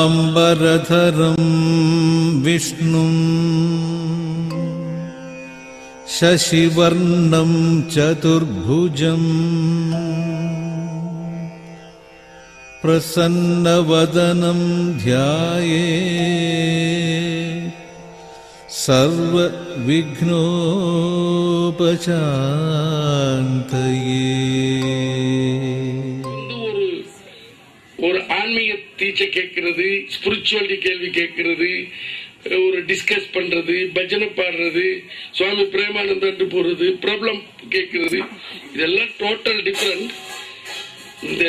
शुक्लांबरधरं विष्णुं शशिवर्णं चतुर्भुजं प्रसन्नवदनं ध्यायेत् सर्वविघ्नोपशान्तये. ஒரு ஆன்மீக டீச்சர் கேட்கிறது, ஸ்பிரிச்சுவாலிட்டி கேள்வி கேட்கிறது, ஒரு டிஸ்கஸ் பண்றது, பஜனை பாடுறது, சுவாமி பிரேமானந்தாண்டு போறது, ப்ராப்ளம் கேட்கிறது, இதெல்லாம் டோட்டல் டிஃபரண்ட். இந்த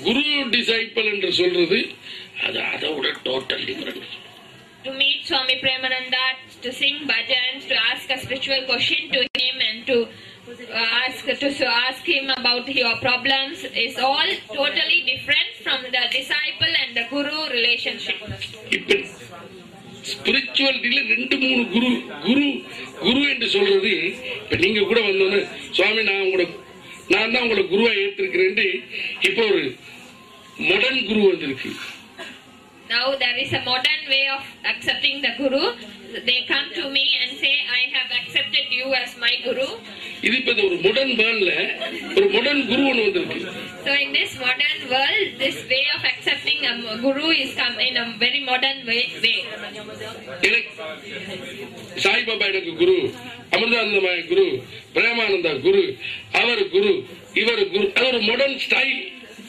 குரு டிசைபிள் என்று சொல்றது அது அதை விட total different. To meet Swami Premananda, to sing bhajans, to ask a spiritual question to him, and to ask him about your problems is all totally different from the disciple and the guru relationship. இப்ப ஸ்பிரிச்சுவாலிட்டியில 2-3 குரு என்று சொல்றது, இப்ப நீங்க கூட வந்தோன்னு சுவாமி நான் தான் உங்களை குருவா ஏற்றிருக்கிறேன். இப்ப ஒரு மாடர்ன் குரு வந்திருக்கு. Now there is a modern way of accepting the guru. They come to me and say, I have accepted you as my guru. இது இப்ப ஒரு மாடர்ன் வேர்ல்ட்ல ஒரு மாடர்ன் குரு ஒன்று வந்திருக்கு. So in this modern world, this way of accepting a guru is come in a very modern way. Sai Baba எனக்கு குரு, அமிர்தானந்தமய குரு, பிரேமானந்தா குரு, அவர் குரு, இவர் குரு, அது ஒரு modern style.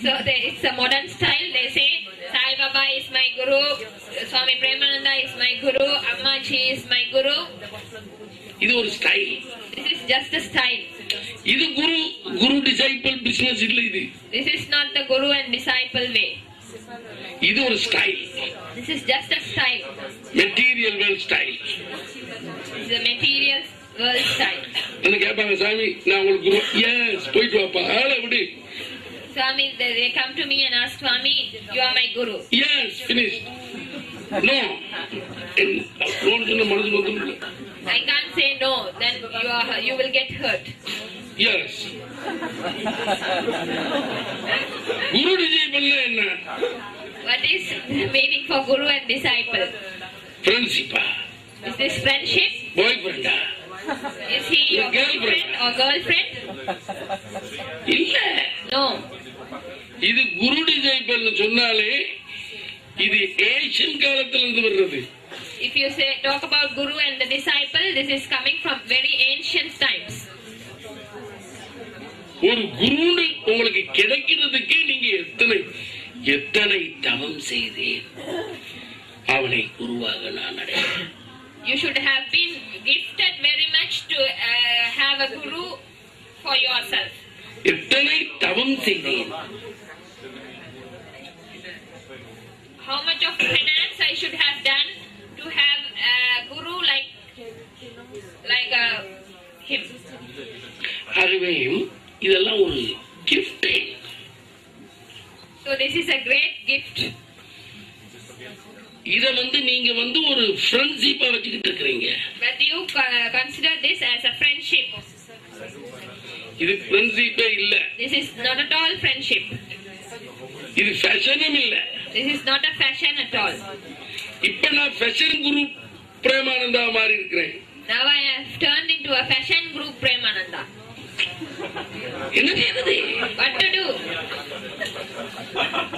So it's a modern style. They say Sai Baba is my guru, Swami Premananda is my guru, Ammachi is my guru. இது ஒரு style. This is just a style. இது குரு disciple business இல்ல. இது This is not the guru and disciple way. இது ஒரு style. This is just a style. Material world style. It's a material world style. என்ன கேட்பாங்க, சாமி நான் உங்களுக்கு குரு, எஸ் போயிட்டு வாப்பா, ஆளை விடு. Swami, they come to me and ask, Swami, you are my guru. Yes, finished. No. I can't say no, then you will get hurt. Yes. Guru disciple என்ன? What is the meaning for guru and disciple? Friendship. Is this friendship? Boyfriend. Is he your boyfriend or girlfriend? இல்ல. No. இது குரு disciple சொன்னாலே இது Asian காலத்திலிருந்து வருது. If you say talk about guru and the disciple, this is coming from very ancient times. ஒரு குரு உங்களுக்கு கிடைக்கிறதுக்கு நீங்க எத்தனை தவம் செய்தேன், அவனை குருவாக நான் அடைவேன். You should have been gifted very much to have a guru for yourself. எத்தனை தவம் செய்தேன். How much of penance I should have done to have a guru like him. ஆகவே இதெல்லாம் ஒரு gift. So this is a great gift. இத நீங்க ஒரு ஃப்ரெண்ட்ஷிப்பா வச்சிட்டு இருக்கீங்க. But you consider this as a friendship. இது ஃப்ரெண்ட்ஷிப்பே இல்ல. This is not at all friendship. இது ஃபேஷனும் இல்ல. This is not a fashion at all. இப்ப நான் ஃபேஷன் குரு பிரேமானந்தா மாறி இருக்கிறேன். Now I have turned into a fashion guru Premananda. என்ன செய்யறது? What to do?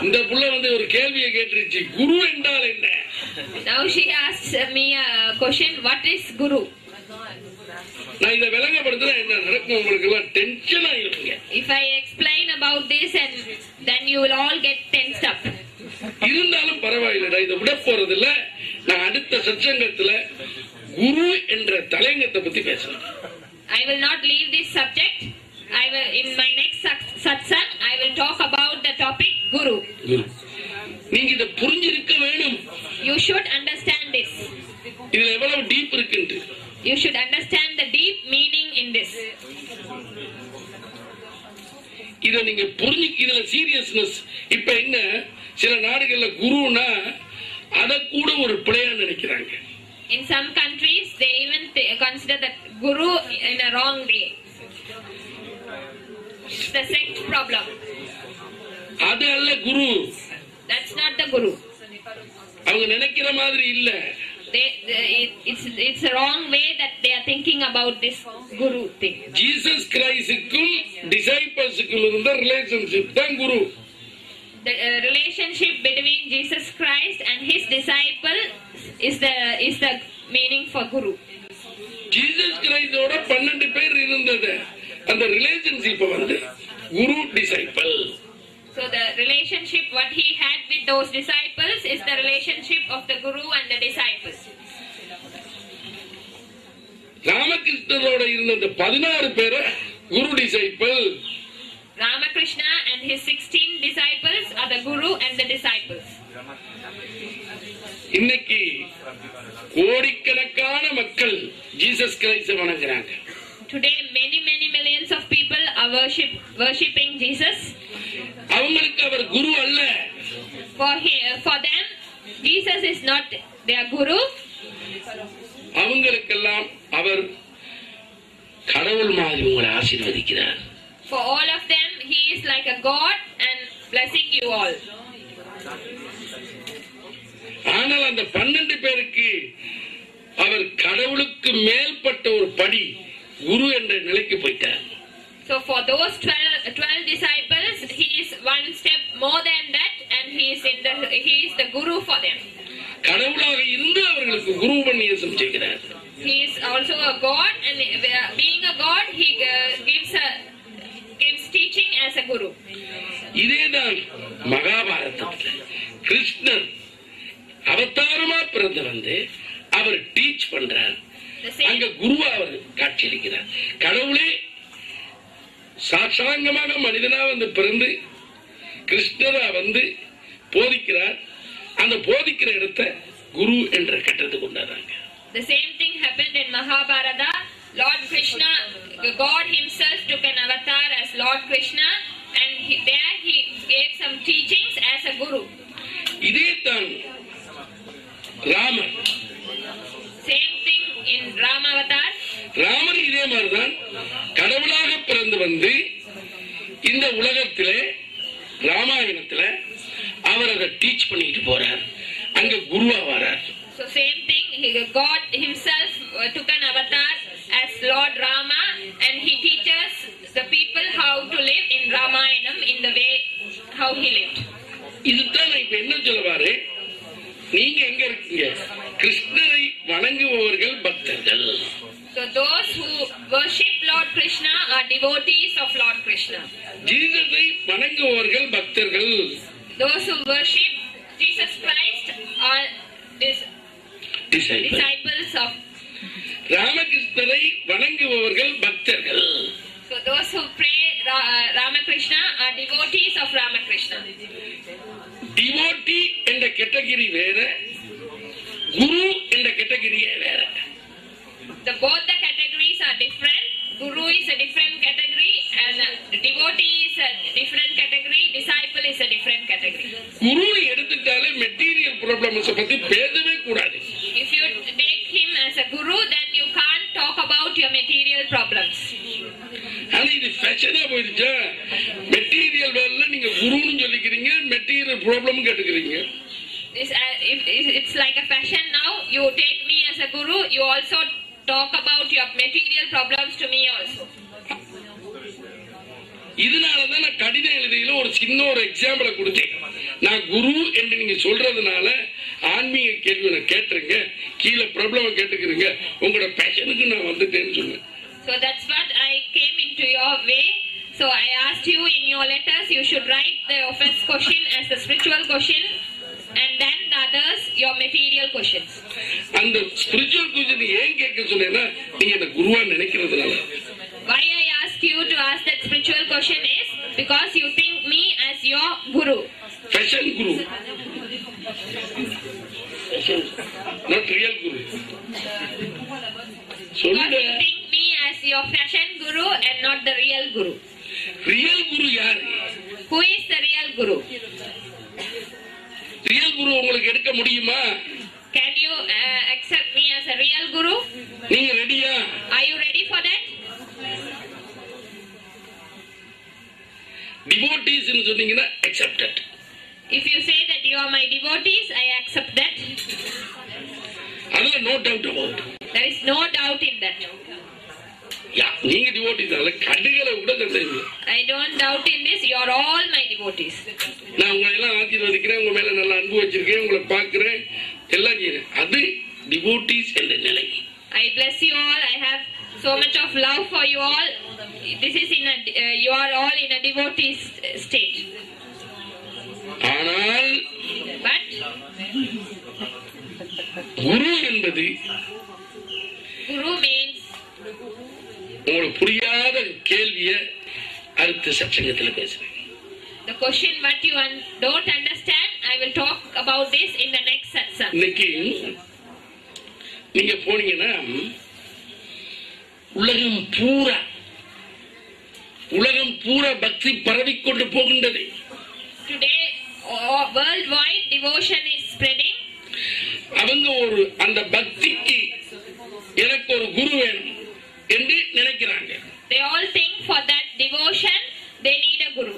இந்த புள்ள ஒரு கேள்வியை கேட்டுருச்சு, குரு என்றால் என்ன? Now she asks me a question, what is guru? நான் இத விளங்கப்படுத்துறேன், என்ன நடக்கும் உங்களுக்கு எல்லாம் tension ஆயிருப்பீங்க. If I explain about this and then you will all get tensed up. இருந்தாலும் பரவாயில்லை, நான் இதை விட போறதில்ல. நான் அடுத்த சத்சங்கத்துல குரு என்ற தலையங்கத்தை பத்தி பேசுறேன். I will not leave this subject. In my next satsang I will talk about the topic guru. நீங்க இத புரிஞ்சிருக்க வேணும். You should understand this. இதுல எவ்வளவு டீப் இருக்குன்னு. You should understand the deep meaning in this. இத நீங்க இதுல சீரியஸ்னஸ். இப்ப என்ன சில நாடுகள்ல குருனா அத கூட ஒரு பிளேயா நினைக்கிறாங்க. In some countries they even consider that guru in a wrong way. It's the sect problem. அது அல்ல குரு. That's not the guru. அவங்க நினைக்கிற மாதிரி இல்ல. It's a wrong way that they are thinking about this guru thing. Jesus கிரைஸ்டுக்கும் டிசைபிள்ஸ்க்கும் இருந்த relationship தான் guru. The relationship between Jesus Christ and his disciple is the meaning for guru. Jesus கிரைஸ்டோட 12 பேர் இருந்தது. அந்த ரிலேஷன்ஷிப் வந்து guru disciple. So the relationship what he had with those disciples is the relationship of the guru and the disciples. ராமகிருஷ்ணரோட இருந்த 16 பேர் குரு disciple. Ramakrishna and his 16 disciples are the guru and the disciples. இன்னைக்கு கோடிக்கணக்கான மக்கள் Jesus கிரைஸ்ட வணங்குறாங்க. Today many millions of people are worshiping Jesus. அவங்களுக்கு அவர் குரு அல்ல. For them Jesus is not their guru. அவங்களுக்கெல்லாம் அவர் கடவுள் மாதிரி உங்களை ஆசீர்வதிக்கிறார். For all of them he is like a god and blessing you all. ஆனால் அந்த 12 பேருக்கு அவர் கடவுளுக்கு மேல்பட்ட ஒரு படி குரு என்ற நிலைக்கு போயிட்டார். So for those 12 disciples he is one step more than that and he is the guru for them. கடவுளாக இருந்து அவர்களுக்கு குரு உபதேசம் செய்கிறார். He is also a god and being a god he gives teaching as a guru. இதேதான் மகாபாரதத்தில் கிருஷ்ணர் அவதாரமா பிறந்து வந்து அவர் டீச் பண்றார். அங்க குருவா அவர் காட்சியளிக்கிறார். கடவுளே சாட்சாங்கமாக மனிதனா வந்து பிறந்து கிருஷ்ணரா வந்து போதிக்கிறார். அந்த போதிக்கிற இடத்த குரு என்ற கட்டத்துக்கு கொண்டாடுறாங்க. The same thing happened in Mahabharata. Lord Krishna, God himself took an avatar as Lord Krishna and there he gave some teachings as a guru. இதே தான் Ramar. Same thing in Rama avatar. Ramar இதே மாதிரிதான் கடவுளாக பிறந்து வந்து இந்த உலகத்திலே ராமாயணத்திலே அவர் அதை டீச் பண்ணிட்டு போறார். அங்க குருவா வரார். So same thing, God himself took an avatar as Lord Rama and he teaches the people how to live in Ramayanam in the way how he lived. இதுதான் இப்ப என்ன சொல்லுவாரு, நீங்க எங்க இருக்கீங்க? கிருஷ்ணரை வணங்குபவர்கள் பக்தர்கள். So those who worship Lord Krishna are devotees of Lord Krishna. ஜீசஸை வணங்குபவர்கள் பக்தர்கள். Those who worship Jesus Christ are disciples of. ராமகிருஷ்ணரை வணங்குபவர்கள் பக்தர்கள். So those who pray Ramakrishna are devotees of Ramakrishna. Devotee என்ற கேட்டகரி வேற, குரு என்ற கேட்டகரியே வேற. Both the categories are different. Guru is a different category and devotee is a different category. Disciple is a different category. Guru எடுத்துட்டாலே material problems பத்தி பேசவே கூடாது. If you take him as a guru, then you can't talk about your material problems. ஆனா இது ஃபேஷனா போயிடுச்சா? Material வேல்ல நீங்க குருன்னு சொல்லிக்கிறீங்க, மெட்டீரியல் ப்ராப்ளம் கேட்டுக்கிறீங்க. It's like a fashion now. You take me as a guru. You also talk about your material problems to me also. இதனாலதான் நான் கடிதம் எழுதியில ஒரு சின்ன ஒரு எக்ஸாம்பிள கொடுத்தேன். நான் குரு என்று நீங்க சொல்றதுனால ஆன்மீக கேள்வி நான் கேட்டுருங்க, கீழே ப்ராப்ளம் கேட்டுக்கிறீங்க, உங்களோட பேஷனுக்கு நான் வந்துட்டேன்னு சொன்னேன். So that's what I came into your way. So I asked you in your letters, you should write the offense question as the spiritual question and then the others your material questions. அந்த spiritual question ஏன் கேட்க சொன்னேன்னா நீங்க என்ன குருவா நினைக்கிறதுனால. Why I asked you to ask that spiritual question is because you think me as your guru. Fashion guru. Not real guru. Because you think me as your fashion guru and not the real guru. Real guru யாரு? Who is the real guru? Real guru உங்களுக்கு எடுக்க முடியுமா? Can you accept me as a real guru? நீங்க ரெடியா? Are you ready for that? Devotees சொன்னீங்கன்னா accepted. If you say that you are my devotees, I accept that. அதுல no doubt about. There is no doubt in that. நீங்க devotees அல்ல, கடுகளை கூட சந்தேகம். I don't doubt in this. You are all my devotees. நான் உங்களை எல்லாம் ஆசீர்வதிக்கிறேன், உங்க மேல நல்ல அன்பு வச்சிருக்கேன், உங்களை பார்க்கிறேன், எல்லாம் செய்யறேன். அது டிவோட்டீஸ் என்ற நிலை. I bless you all. I have so much of love for you all. This is in a you are all in a devotees state. ஆனால் But குரு என்பது Guru means, உங்களுக்கு புரியாத கேள்விய அடுத்த சத்சங்கத்தில் பேசுறேன். the question what you don't understand, I will talk about this in the next satsang. இன்னைக்கு நீங்க போனீங்கன்னா உலகம் பூரா பக்தி பரவிக்கொண்டு போகின்றது. Today, worldwide devotion is spreading. அவங்க அந்த பக்திக்கு எனக்கு ஒரு குரு வேணும் என்று நினைக்கிறாங்க. They all think for that devotion they need a guru.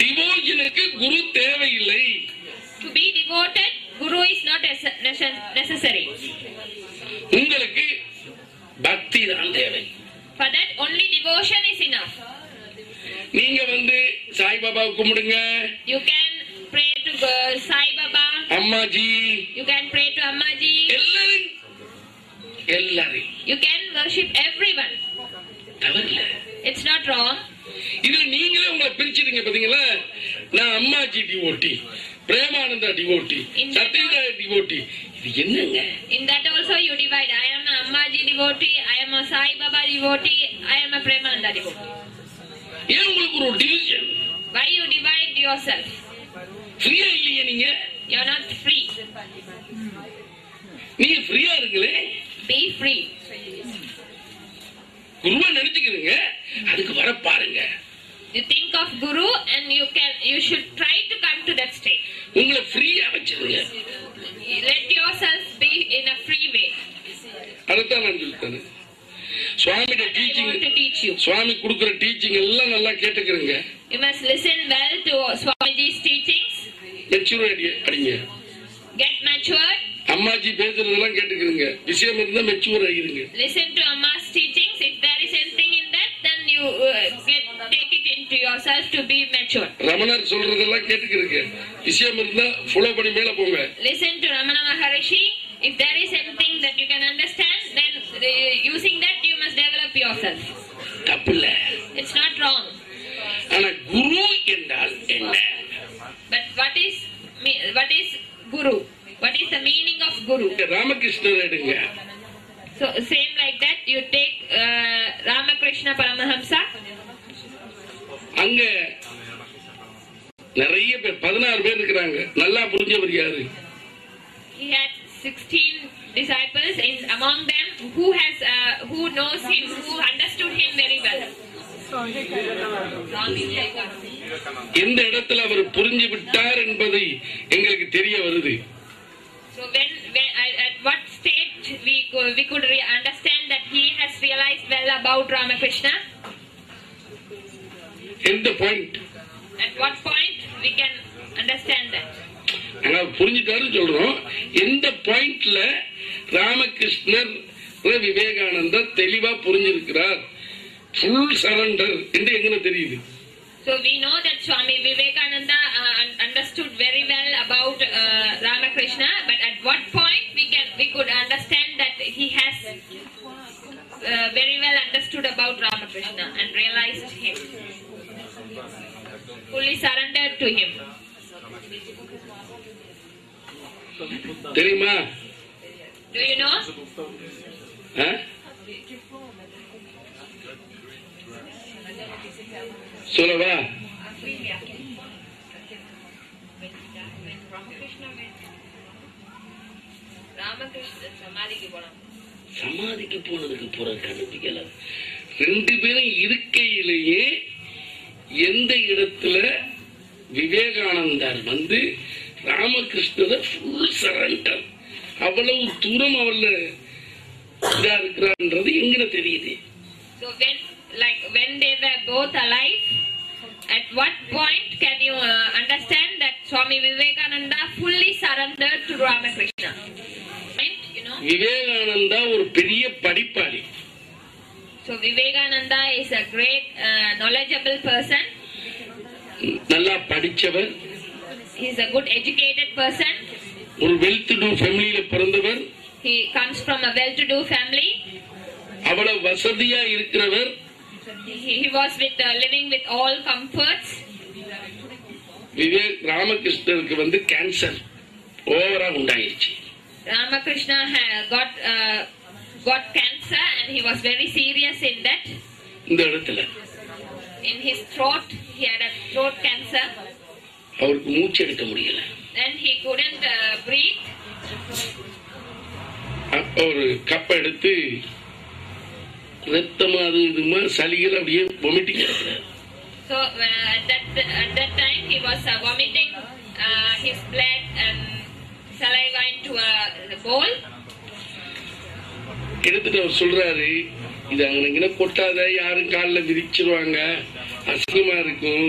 டிவோஷனுக்கு குரு தேவையில்லை. To be devoted, guru is not necessary. உங்களுக்கு பக்தி தான் தேவை. For that only devotion is enough. நீங்க சாய்பாபா கும்பிடுங்க. You can pray to Sai Baba. அம்மாஜி. You can pray to Ammaji. எல்லாரும். You can worship everyone. தவறில்ல. It's not wrong. இதுல நீங்களே உங்களை பிரிச்சிடுங்க பாத்தீங்களா? நான் அம்மாஜி டிவோட்டி, பிரேமானந்தா டிவோட்டி, சத்யதா டிவோட்டி. இது என்னங்க? In that also you divide. I am a Ammaji devotee, I am a Sai Baba devotee, I am a Premananda devotee. ஏன் உங்களுக்கு ஒரு division? Why you divide yourself? ஃப்ரீயா இல்லையே நீங்க? You are not free. நீங்க ஃப்ரீயா இருக்கீங்களே? Be free. குருவை நினைச்சுக்கிறீங்க, அதுக்கு வர பாருங்க. You think of Guru and you should try to come to that state. உங்களை ஃப்ரீயா வச்சிருங்க. Let yourself be in a free way. அதத்தான் நான் சொல்லிட்டேன். சுவாமியோட டீச்சிங், சுவாமி கொடுக்கிற டீச்சிங் எல்லாம் நல்லா கேட்டுக்கிறீங்க. You must listen well to Swamiji's teachings. Maturity அடிங்க. Get matured. அம்மாஜி பேசுறதெல்லாம் கேட்டுக்கிறீங்க. விஷயம் இருந்தா mature ஆகிருங்க. Listen to Amma's teachings. If there is anything in that, then you take it into yourself to be mature. ரமணர் சொல்றதெல்லாம் கேட்டுக்கிறீங்க. விஷயம் இருந்தா follow பண்ணி மேல போங்க. Listen to Ramana Maharishi. If there is anything that you can understand, then using that you must develop yourself. தப்பில்ல. It's not wrong. ஆனா குரு என்றால் என்ன? But what is Guru? What is the meaning of Guru? ராமகிருஷ்ணர் எடுங்க. So same like that, you take Ramakrishna Paramahamsa. அங்க நிறைய பேர் 16 பேர் இருக்கிறாங்க. நல்லா புரிஞ்சவர் யாரு? He had 16 disciples, and among them who knows him, who understood him very well. எந்த இடத்துல அவர் புரிஞ்சு விட்டார் என்பதை எங்களுக்கு தெரிய வருது. So when at what state we could understand that he has realized well about Ramakrishna? எந்த point? At what point we can understand that? நாங்க புரிஞ்சுட்டாருன்னு சொல்றோம். எந்த பாயிண்ட்ல ராமகிருஷ்ணர் விவேகானந்தர் தெளிவா புரிஞ்சிருக்கிறார், ஃபுல் சரண்டர் என்று எங்க தெரியுது? So we know that Swami Vivekananda understood very well about Ramakrishna, but at what point we could understand that he has very well understood about Ramakrishna and realized him, fully surrendered to him. தெரியுமா? Do you know? சொல்லவா? சமாதிக்கு போனதுக்கு போற கண்டுபிடிக்கல. 2 பேரும் இருக்கையிலேயே எந்த இடத்துல விவேகானந்தர் ராமகிருஷ்ணரை full surrender, அவ்வளவு தூரம் அவள இதா இருக்கிறான்றது எங்க தெரியுது? So when like when they were both alive, at what point can you understand that Swami Vivekananda fully surrendered to Ramakrishna? Right? You know? Vivekananda ஒரு பெரிய படிப்பாளி. So Vivekananda is a great knowledgeable person. நல்லா படிச்சவர். He is a good educated person. ஒரு well-to-to ஃபேமிலியில பிறந்தவர். He comes from a well-to-do family. அவ்வளவு வசதியா இருக்கிறவர். He was living with all comforts. ராமகிருஷ்ணருக்கு கேன்சர் ஓவரா உண்டாயிருச்சு. Ramakrishna got cancer and he was very serious in that. இந்த இடத்துல in his throat, he had a throat cancer. அவருக்கு மூச்சு எடுக்க முடியல. And he couldn't breathe. ஒரு கப் எடுத்து ரத்தமா அது இதுமா சளிகள் அப்படியே vomiting எடுத்தார். So at that time he was vomiting his blood and saliva into a bowl. எடுத்துட்டு அவர் சொல்றாரு, இது அங்க கொட்டாத, யாரும் காலில் மிதிச்சிருவாங்க, அசிங்கமா இருக்கும்,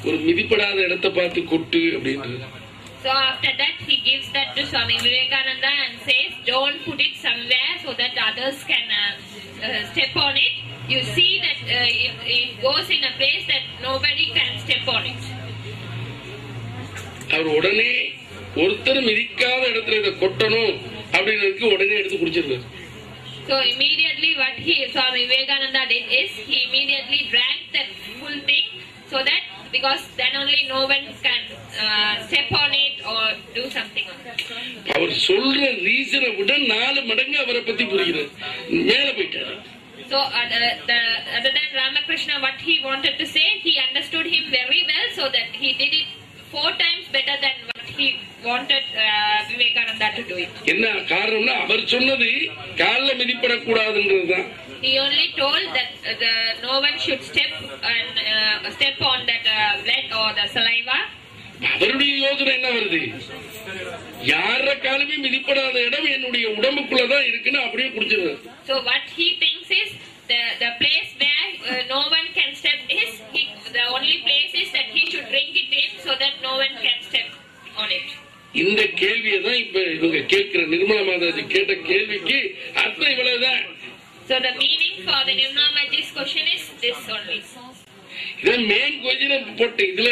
ஒரு மிதிப்படாத இடத்தை பார்த்து கொட்டு அப்படின்றது. So after that he gives that to Swami Vivekananda and says, don't put it somewhere so that others can step on it. You see that it goes in a place that nobody can step on it. அவர் உடனே ஒருத்தர் மிதிக்காத இடத்துல இதை கொட்டணும் அப்படின்றதுக்கு உடனே எடுத்து குடிச்சிருக்காரு. So immediately what Swami Vivekananda did is he immediately drank that full thing so that because then only no one can step on it or do something on it. அவர் சொல்ற ரீசனை விட 4 மடங்கு அவரை பத்தி புரிகிறார், மேல போயிட்டாரு. So other than Ramakrishna, what he wanted to say, he understood him very well, so that he did it 4 times better than what he wanted Vivekananda to do it. என்ன காரணம்னா அவர் சொன்னது கால்ல மிதிப்படக்கூடாதுன்றதுதான். He only told that no one should step on that blood or the saliva. அவருடைய யோசனை என்ன வருது, யார காலுமே மிதிப்படாத இடம் என்னுடைய உடம்புக்குள்ளதான் இருக்குன்னு அப்படியே குடிச்சிருவாரு. So what he thinks is the place where no one can step is the only place is that he should drink it in so that no one can step on it. இந்த கேள்வியை தான் இப்ப இவங்க கேட்கிற நிர்மலா மாதாஜி கேட்ட கேள்விக்கு அர்த்தம் இவ்வளவுதான். So the meaning for the Nirmala Maji's question is this only. இதான் மெயின் கொஸ்டின் போட்டு இதுல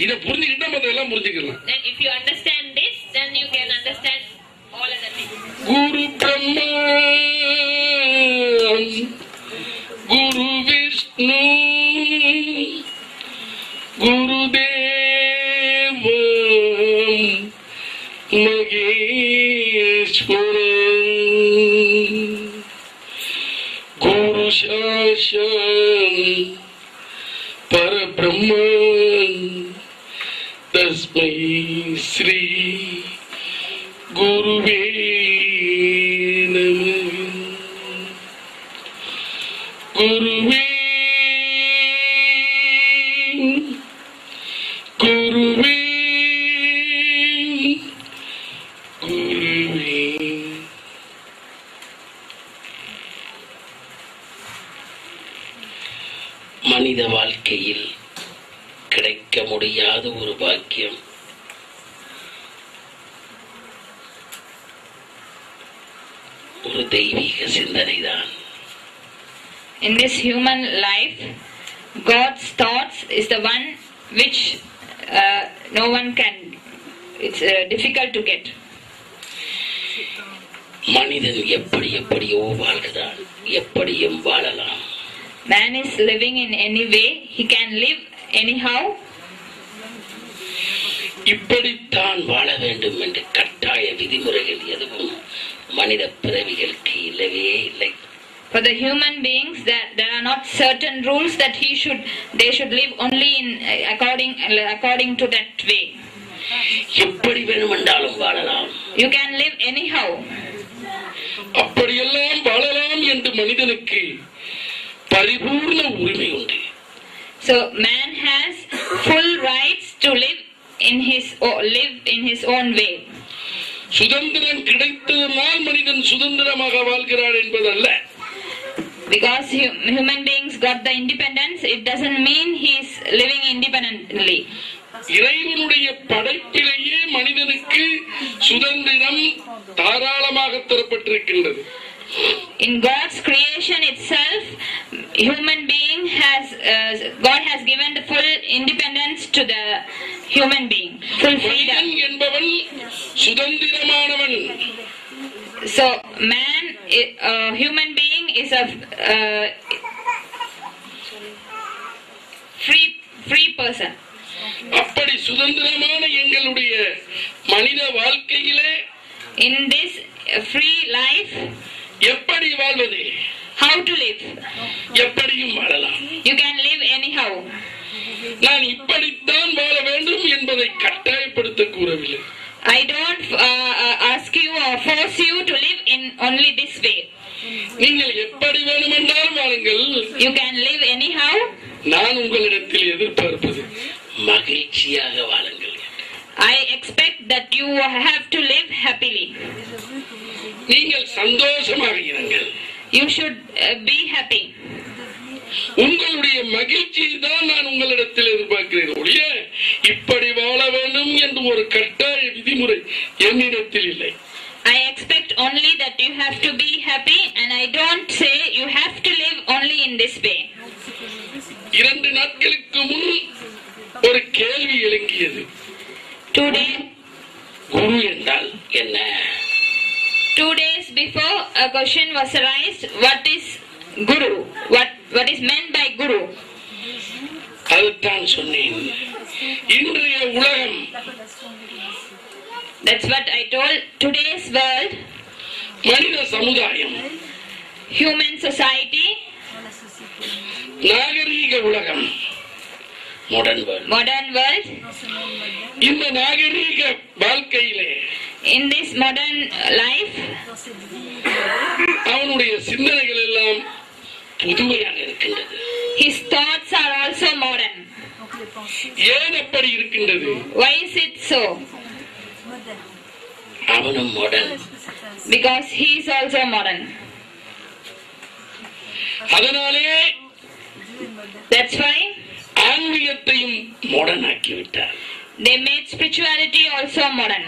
இத புரிஞ்சுக்கிட்டா மத்ததெல்லாம் புரிஞ்சுக்கலாம். Then if you understand this, then you can understand all other things. குரு பிரம்மா குரு விஷ்ணு குரு தேவ மகேஸ்வரன் குரு சாட்சாத் பரபிரம்மன் தஸ்மை ஸ்ரீ குருவே நமः. குருவே குருவே குருவே. மனித வாழ்க்கையில் கிடைக்க முடியாத ஒரு பாக்கியம் ஒரு தெய்வீக சிந்தனைதான். In this human life, God's thoughts is the one which no one can. It's difficult to get. மனிதன் எப்படியோ வாழ்கிறான், எப்படியும் வாழலாம். Man is living in any way, he can live anyhow. இப்படித்தான் வாழ வேண்டும் என்று கட்டாய விதிமுறைகள் எதுவும் மனித பிறவிகளுக்கு இல்லவே இல்லை. For the human beings, there are not certain rules that they should live only in according to that way. எப்படி வேணுமென்றாலும் வாழலாம். You can live anyhow. அப்படியெல்லாம் வாழலாம் என்று மனிதனுக்கு பரிபூர்ண உரிமை உண்டு. So man has full rights to live in his own way. சுதந்திரம் கிடைத்ததனால் மனிதன் சுதந்திரமாக வாழ்கிறான் என்பதல்ல. Because human beings got the independence, it doesn't mean he's living independently. இறைவனுடைய படைப்பிலேயே மனிதனுக்கு சுதந்திரம் தாராளமாக தரப்பட்டிருக்கின்றது. In God's creation itself, human being has God has given the full independence to the human being, full freedom. மனிதன் என்பவன் சுதந்திரமானவன். So man, human being is a free person. அப்படி சுதந்திரமான எங்களுடைய மனித வாழ்க்கையிலே In this free life, எப்படி வாழ்வது? how to live? எப்படியும் வாழலாம். You can live anyhow. நான் இப்படித்தான் வாழ வேண்டும் என்பதை கட்டாயப்படுத்த கூறவில்லை. I don't ask you or force you to live in only this way. நீங்கள் எப்படி வேண்டுமென்றாலும் வாழுங்கள். You can live anyhow. நான் உங்களிடத்தில் எதிர்பார்ப்பது மகிழ்ச்சியாக வாழுங்கள். I expect that you have to live happily. நீங்கள் சந்தோஷமாக இருங்கள். You should be happy. உங்களுடைய மகிழ்ச்சியை தான் நான் உங்களிடத்தில் எதிர்பார்க்கிறேன். ஒழிய இப்படி வாழ வேண்டும் என்று ஒரு கட்டாய விதிமுறை என்னிடத்தில் இல்லை. I expect only that you have to be happy, and I don't say you have to live only in this way. 2 நாட்களுக்கு முன் ஒரு கேள்வி எழுங்கியது. Today, குரு என்றால் என்ன? 2 days before, a question was raised: what is guru? What is meant by guru? அதுதான் சொன்னேன். இன்றைய உலகம், That's what I told. Today's world, மனித சமுதாயம், human society, நாகரீக உலகம், மாடர்ன் world, இந்த நாகரீக வாழ்க்கையிலே in this modern life, அவனுடைய சிந்தனைகள் எல்லாம் புதுமையாக இருக்கின்றது. his thoughts are also modern. ஏன் அப்படி இருக்கின்றது? Why is it so? அவனும் modern. Because he is also modern. அதனாலே That's why ஆன்மீகத்தையும் மாடர்ன் ஆக்கிவிட்டார். they made spirituality also modern.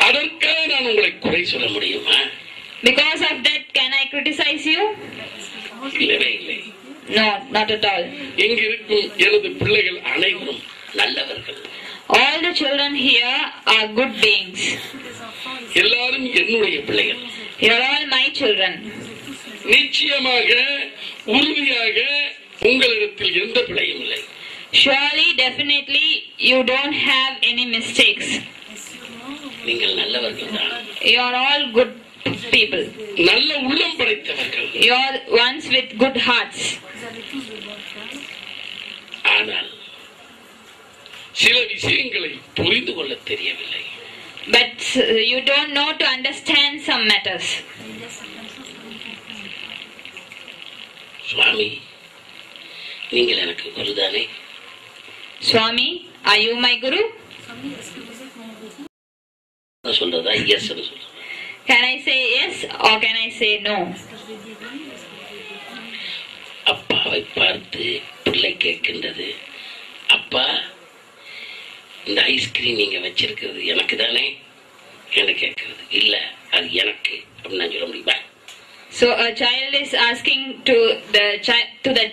அதற்காக நான் உங்களை குறை சொல்ல முடியுமா? Because of that, can I criticize you? இல்லவே இல்லை. No, not at all. இங்கு இருக்கும் எனது பிள்ளைகள் அனைவரும் நல்லவர்கள். All the children here are good beings. எல்லாரும் என்னுடைய பிள்ளைகள். You are all my children. நிச்சயமாக உறுதியாக உங்களிடத்தில் எந்த பிழையும் இல்லை. Surely, definitely, you don't have any mistakes. நீங்கள் நல்லவர்கள் தான். You are all good people. நல்ல உள்ளம் படைத்தவர்கள். You are ones with good hearts. ஆனால் சில விஷயங்களை புரிந்து கொள்ள தெரியவில்லை. But you don't know to understand some matters. சுவாமி, நீங்கள் எனக்கு குருதானே? Swami, are you my guru? சொல்றதா? எஸ் சொல்றதா? Can I say yes or can I say no? அப்பாவை பார்த்து பிள்ளை கேட்கின்றது, அப்பா இந்த ஐஸ்கிரீம் நீங்க வச்சிருக்கிறது எனக்கு தானே என்று கேட்கிறது. இல்ல, அது எனக்கு அப்படின்னு நான் சொல்ல முடியுமா? So a child is asking to the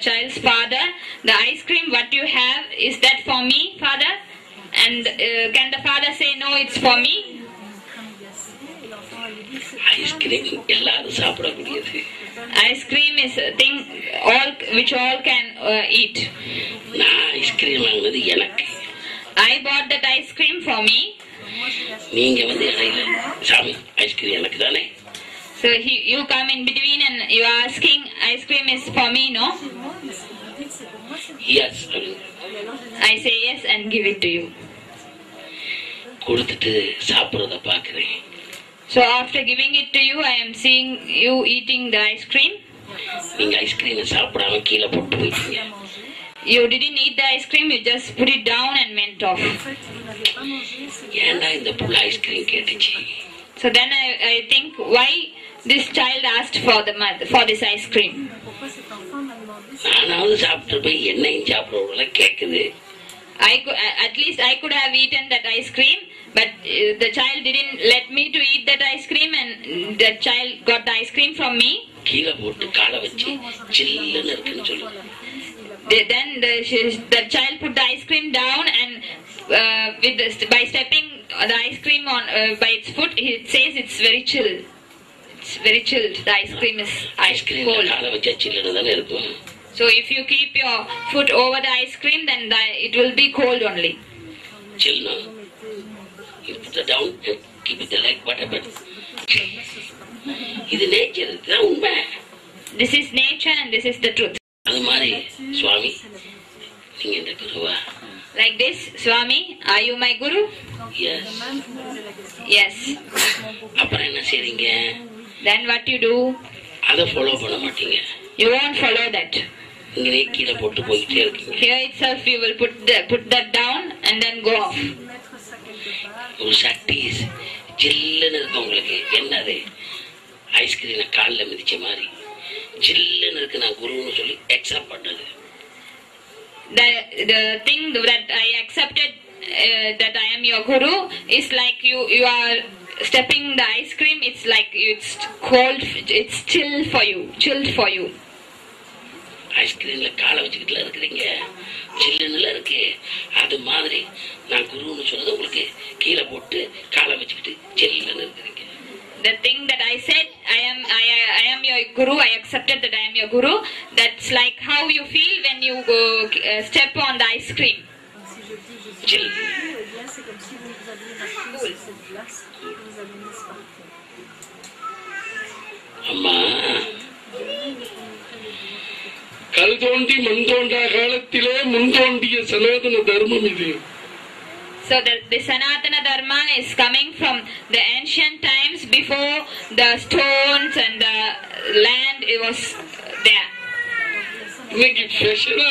child's father, the ice cream what you have, is that for me, father? And can the father say no, it's for me? Ice cream எல்லாரும் சாப்பிடக்கூடியது. Ice cream is a thing which all can eat. நான் ice cream வாங்கினது எனக்கு. I bought that ice cream for me. நீங்க வந்து இடையில சாமி ice cream எனக்கு தானே. So you come in between and you are asking ice cream is for me, no? Yes. I say yes and give it to you. கொடுத்துட்டு சாப்பிடுறத பாக்குறேன். So after giving it to you, I am seeing you eating the ice cream. நீங்க ice cream சாப்பிடாம கீழே போட்டு போயிட்டீங்க. You didn't eat the ice cream, you just put it down and went off. ஏன்டா இந்த புள்ள ஐஸ்கிரீம் கேட்டுச்சு? So then I think why this child asked for the mother, for this ice cream. நானாவது சாப்பிட்டு போய் என்னையும் சாப்பிடுறவங்கள கேக்குது. At least I could have eaten that ice cream, but the child didn't let me to eat that ice cream, and the child got the ice cream from me. கீழே போட்டு காலை வச்சு சில்லுன்னு இருக்குன்னு சொல்லுங்க. Then the child put the ice cream down, and by stepping the ice cream on by its foot, it says it's very chill. It's very chilled. The ice cream is cold. காலை வச்சா சில்லுன்னு தானே இருக்கும். So if you keep your foot over the ice cream, then it will be cold only. Chill now. You put it down and keep it like whatever. இது nature, இதுதான் உண்மை. This is nature and this is the truth. அது மாதிரி சுவாமி நீங்க இந்த குருவா? Like this, Swami, are you my guru? Yes. Yes. அப்புறம் என்ன செய்றீங்க? Then what you do? அதை ஃபாலோ பண்ண மாட்டீங்க. You won't follow that. இங்கே கீழே போட்டு போயிட்டே இருக்கீங்க. Here itself you will put that down and then go off. ஒரு சட்டி ஜில்லுன்னு இருக்கு உங்களுக்கு. என்னது? ஐஸ்கிரீமை காலில் மிதிச்ச மாதிரி ஜில்லுன்னு இருக்கு. நான் குருன்னு சொல்லி அக்செப்ட் பண்ணது. The thing that I accepted that I am your guru is like you are stepping the ice cream. It's like it's cold. It's chill for you. Chilled for you. ஐஸ்கிரீம்ல காலை வச்சுக்கிட்டுல இருக்கிறீங்க, சில்லுன்னுல இருக்கு. அது மாதிரி நான் குருன்னு சொன்னது உங்களுக்கு கீழே போட்டு காலை வச்சுக்கிட்டு சில்லுன்னு இருக்கிறீங்க. The thing that I said, I am your guru. I accepted that I am your guru. That's like how you feel when you go step on the ice cream. Chill. அம்மா, கல் தோண்டி மண் தோண்டா காலத்திலே முன்தோண்டிய சனாதன தர்மம் இது. So the Sanatana Dharma is coming from the ancient times before the stones and the land it was there. இன்னைக்கு ஃபேஷனா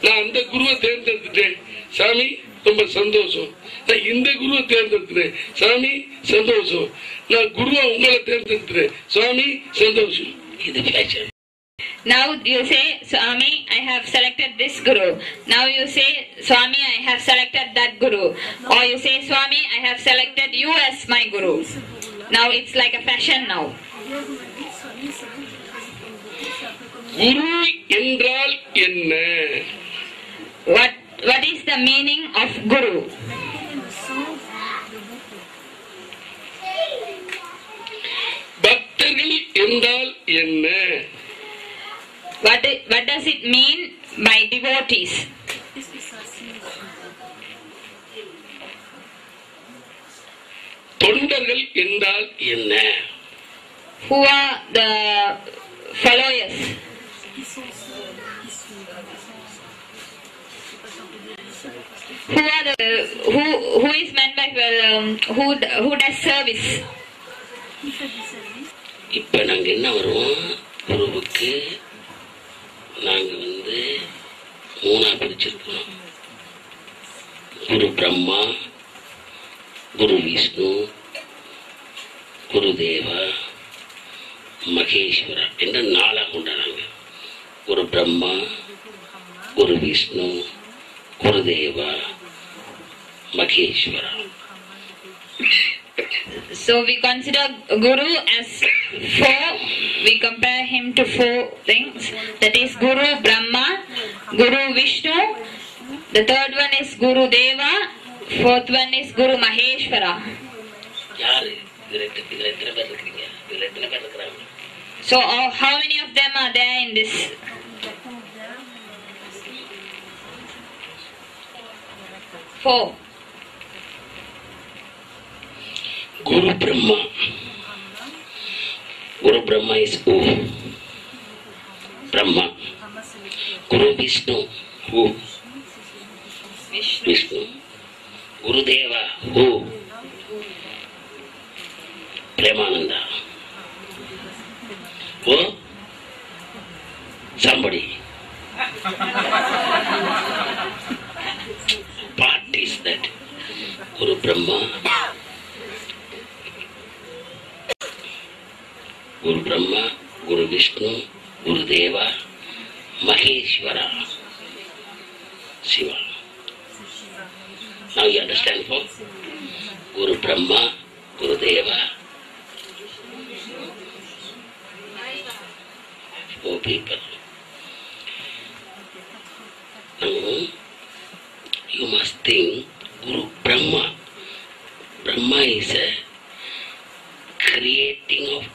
நான் அந்த குருவை தேர்ந்தெடுத்துட்டேன் சாமி, ரொம்ப சந்தோஷம். நான் இந்த குருவை தேர்ந்தெடுத்துட்டேன் சாமி, சந்தோஷம். நான் குருவை உங்களை தேர்ந்தெடுத்துட்டேன் சுவாமி, சந்தோஷம். இது fashion. Now you say, Swami, I have selected this guru. Now you say, Swami, I have selected that guru. Or you say, Swami, I have selected you as my guru. Now it's like a fashion now. குரு என்றால் என்ன? What is the meaning of guru? பக்தர்கள் என்றால் என்ன? What does it mean by devotees? தொண்டர்கள் என்றால் என்ன? Who are the followers? Who is meant by who does service? இப்ப நாங்க என்ன வருவோம்? குருவுக்கு நாங்க மூணா பிரிச்சிருக்கிறோம். குரு பிரம்மா, குரு விஷ்ணு, குரு தேவா, மகேஸ்வரா என்று நாளா கொண்டாடுறாங்க. குரு பிரம்மா, குரு விஷ்ணு, குரு தேவா, Maheshwara. So we consider Guru as four. We compare him to four things. That is Guru Brahma, Guru Vishnu. The third one is Guru Deva. Fourth one is Guru Maheshwara. So how many of them are there in this? Four. Guru Brahma. Guru Brahma is who? Brahma. Guru Vishnu. Who? Vishnu. Guru Deva. Who? Premananda. Who? Somebody. What is that? Guru Brahma. Guru Brahma, Guru Vishnu, Guru Deva, Maheshwara, Shiva. Now you understand, folks? Guru Brahma, Guru Deva, 4 people. Now you must think Guru Brahma. Brahma is a creating of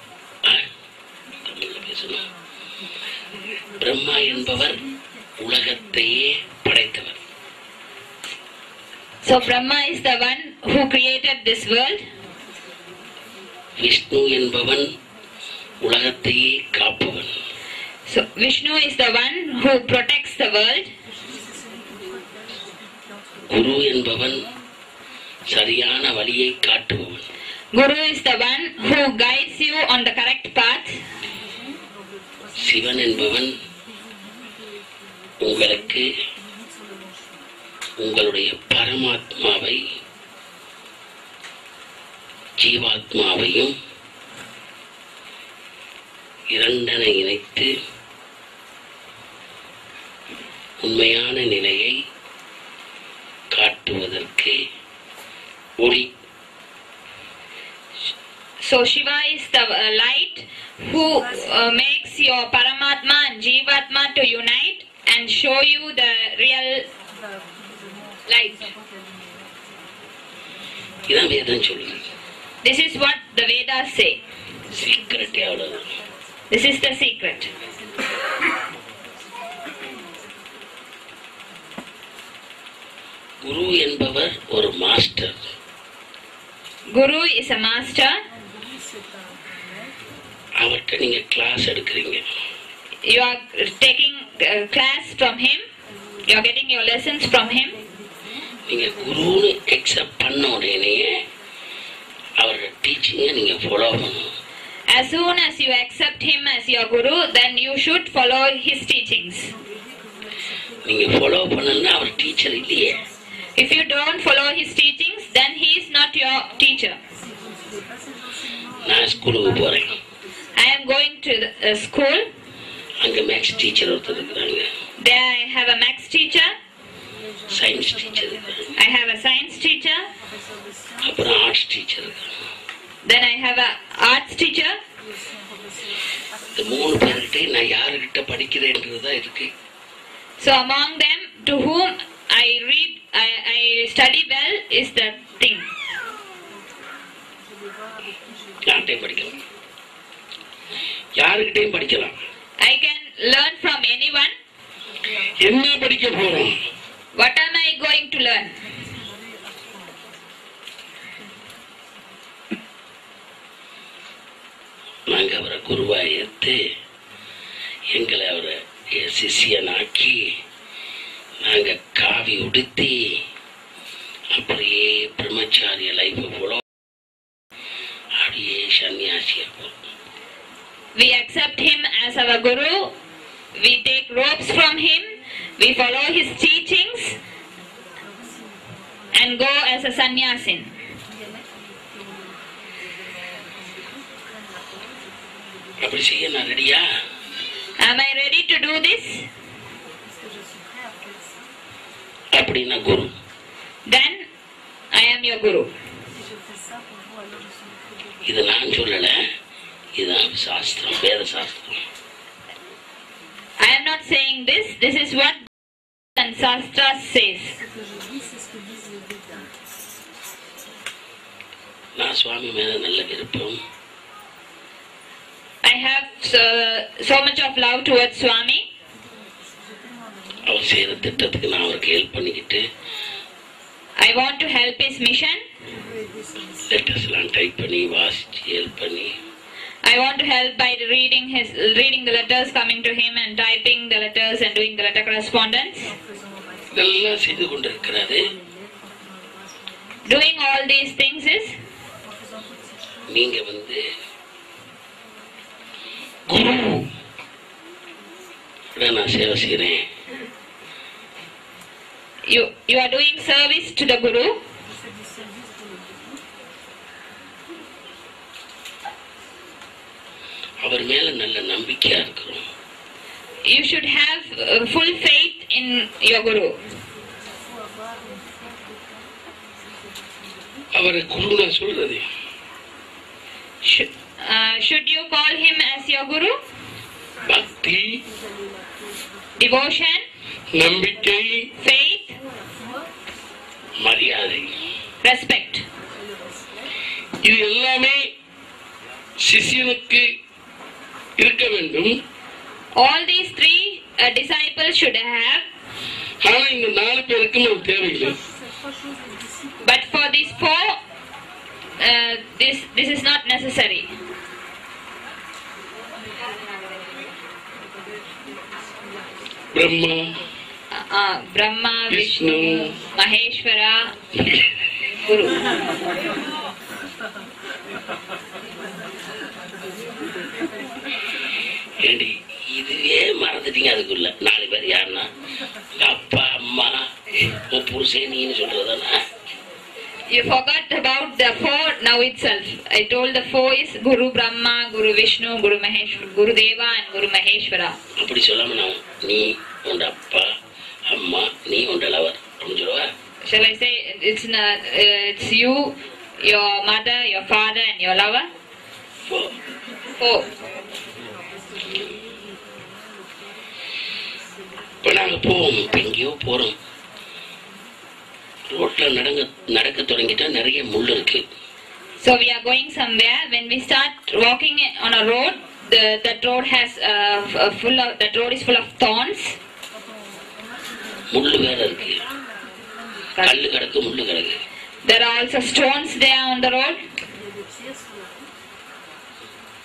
Brahma என்பவர் உலகத்தையே படைத்தவர். So Brahma is the one who created this world. Vishnu என்பவன் உலகத்தையே காப்பவன். So Vishnu is the one who protects the world. குரு என்பவன் சரியான வழியை காட்டுபவன். Guru is the one who guides you on the correct path. Sivan என்பவன் உங்களுக்கு உங்களுடைய பரமாத்மாவை ஜீவாத்மாவையும் இரண்டனை இணைத்து உண்மையான நிலையை காட்டுவதற்கு ஒளி. So Shiva is the light who makes your Paramatma and Jivatma to unite and show you the real light. இதான் வேதம் சொல்லுது. This is what the Vedas say. Secret அவ்வளவுதான். This is the secret. குரு என்பவர் ஒரு master. Guru is a master. அவர்கிட்ட நீங்க class எடுக்கிறீங்க. You are taking class from him. You are getting your lessons from him. நீங்க குருன்னு அக்செப்ட் பண்ண உடனே அவரோட டீச்சிங்கை நீங்க ஃபாலோ பண்ணணும். As soon as you accept him as your Guru, then you should follow his teachings. நீங்க follow பண்ணலன்னா அவர் teacher இல்லையே. If you don't follow his teachings, then he is not your teacher. நான் ஸ்கூலுக்கு போறேன். I am going to the school. அங்க maths teacher ஒருத்தர் இருக்கிறாங்க. There I have a maths teacher. Science teacher இருக்காங்க. I have a science teacher. அப்புறம் arts teacher இருக்காங்க. Then I have a arts teacher. இந்த 3 பேர்கிட்ட நான் யாருகிட்ட படிக்கிறேன்றதுதான் இருக்கு. So among them, to whom I read, I study well is the thing. யார்கிட்டையும் படிக்கலாம். யாருகிட்டையும் படிக்கலாம். I can learn from anyone. என்ன படிக்க போறோம்? What am I going to learn? நாங்க அவரை குருவா ஏத்து எங்களை அவரை சிஷியனாக்கி நாங்க காவி உடுத்தி அப்படியே பிரம்மச்சாரிய லைஃப் போல அப்படியே சன்னியாசியா போறோம். We accept him as our Guru. We take robes from him. We follow his teachings and go as a sannyasin. அப்படி செய்ய நான் ரெடியா? Am I ready to do this? அப்படின்னா குரு. Then I am your Guru. இது நான் சொல்லல, இதுதான் சாஸ்திரம், வேத சாஸ்திரம். I am not saying this. This is what and Shastra says. நான் சுவாமி மேல நல்ல விருப்பம். I have so much of love towards Swami. அவர் செய்யற திட்டத்துக்கு நான் அவருக்கு ஹெல்ப் பண்ணிக்கிட்டு I want to help his mission. Letters எல்லாம் டைப் பண்ணி வாசிச்சு ஹெல்ப் பண்ணி I want to help by reading the letters coming to him and typing the letters and doing the letter correspondence. இதெல்லாம் செய்து கொண்டிருக்கிறாரு. Doing all these things is நீங்க குரு நான் சேவை செய்யறேன். you are doing service to the Guru. அவர் அவர் மேல நல்ல நம்பிக்கையா இருக்கிறோம். You should have full faith in your Guru. அவரை குரு நான் சொல்றது. Should you call him as your Guru? பக்தி, Devotion, நம்பிக்கை, faith, மரியாதை, respect. இது எல்லாமே சிஷ்யனுக்கு இருக்க வேண்டும். All these three disciples should have. ஆனா இந்த 4 பேருக்கும் அது தேவையில்லை. But for these 4, this is not necessary. Brahma, Vishnu, Maheshwara, Guru. ஏண்டி இதுவே மறந்துட்டீங்க. அதுக்குள்ள 4 பேர் யாருன்னா அப்பா, அம்மா, உன் புருஷன், நீன்னு சொல்றதானா? You forgot about the 4 now itself. I told the 4 is Guru Brahma, Guru Vishnu, Guru Maheshwara, Guru Deva and Guru Maheshwara. அப்படி சொல்லாம நான் நீ உண்ட அப்பா, அம்மா, நீ உண்ட லவர் அப்படின்னு சொல்லுவா? Shall I say it's you, your mother, your father and your lover? 4. இப்ப நாங்க போவோம், இப்ப எங்கேயோ போறோம். ரோட்ல நடக்க தொடங்கிட்டா நிறைய முள் இருக்கு. So we are going somewhere. When we start walking on a road, that road has that road is full of thorns. முள்ளு வேற இருக்கு, கல்லு கிடக்கு, முள்ளு கிடக்கு. There are also stones there on the road.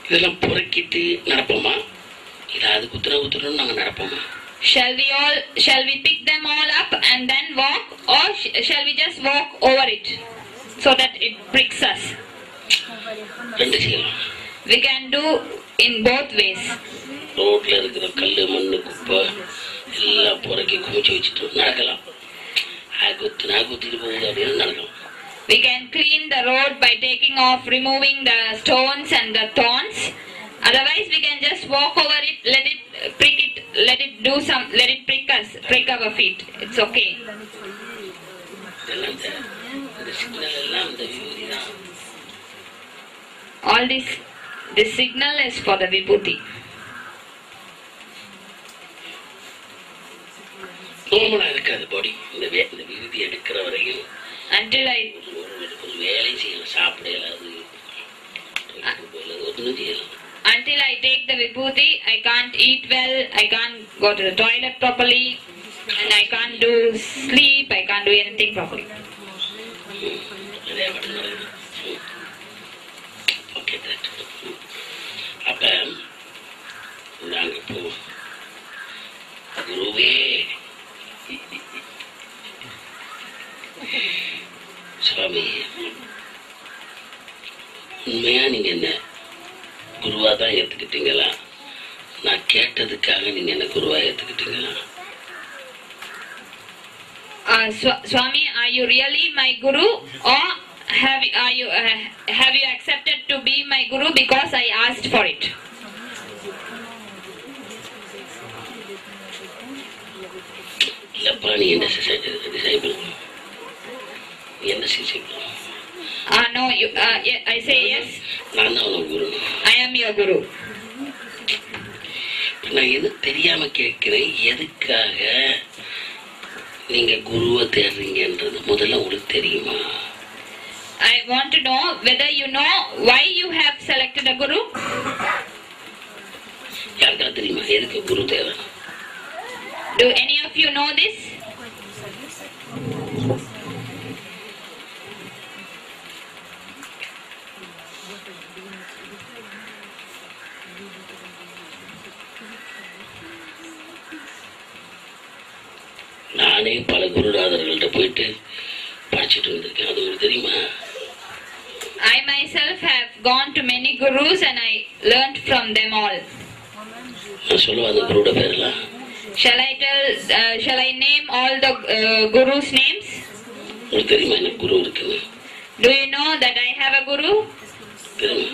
இதெல்லாம் புறக்கிட்டு நடப்போமா? இல்ல அது குத்துறன்னு நாங்க நடப்போமா? Shall we pick them all up and then walk, or shall we just walk over it so that it pricks us? ரெண்டு செய்யலாம். We can do in both ways. ரோட்ல இருக்கிற கல்லு, மண்ணு, குப்பை எல்லாம் புறக்கி குமிச்சு வச்சுட்டு நடக்கலாம். குத்திட்டு போகுது அப்படின்னு நடக்கலாம். We can clean the road by removing the stones and the thorns. Otherwise, we can just walk over it, let it prick us, prick our feet. It's okay. All this signal is for the vibhuti. நோமலா இருக்காது பாடி. இந்த விபூதி எடுக்கிற வரையும் வேலை செய்யலாம், சாப்பிடலாம், ஒன்றும் செய்யலாம். Until I take the vibhuti, I can't eat well, I can't go to the toilet properly, and I can't do sleep, I can't do anything properly. Okay, that. அப்ப நாங்க போ குருவே, சுவாமி, உண்மையா நீங்க என்ன குருவா தான் ஏத்துக்கிட்டீங்களா? நான் கேட்டதுக்காக நீங்க என்ன குருவா ஏத்துக்கிட்டீங்களா? Swami, are you really my guru, or have you accepted to be my guru because I asked for it? இல்லப்பா, நீ என்ன டிசைபிள், என்ன disciple? No, I say yes. நான் தான் உனக்கு குரு. I am your guru. நான் எது தெரியாம கேட்கிறேன், எதுக்காக நீங்க குருவை தேடுறீங்கன்றது முதல்ல உங்களுக்கு தெரியுமா? I want to know whether you know why you have selected a guru. யாருக்கா தெரியுமா எதுக்கு குரு தேவை? Do any of you know this? நானே பல குருநாதர்கள்ட்ட போயிட்டு படிச்சுட்டு வந்திருக்கேன், அது உங்களுக்கு தெரியுமா? I myself have gone to many gurus and I learnt from them all. நான் சொல்லுவேன் அந்த குருவோட பேரெல்லாம். Shall I name all the gurus' names? உங்களுக்கு தெரியுமா எனக்கு குரு இருக்குன்னு? Do you know that I have a guru? தெரியுமா?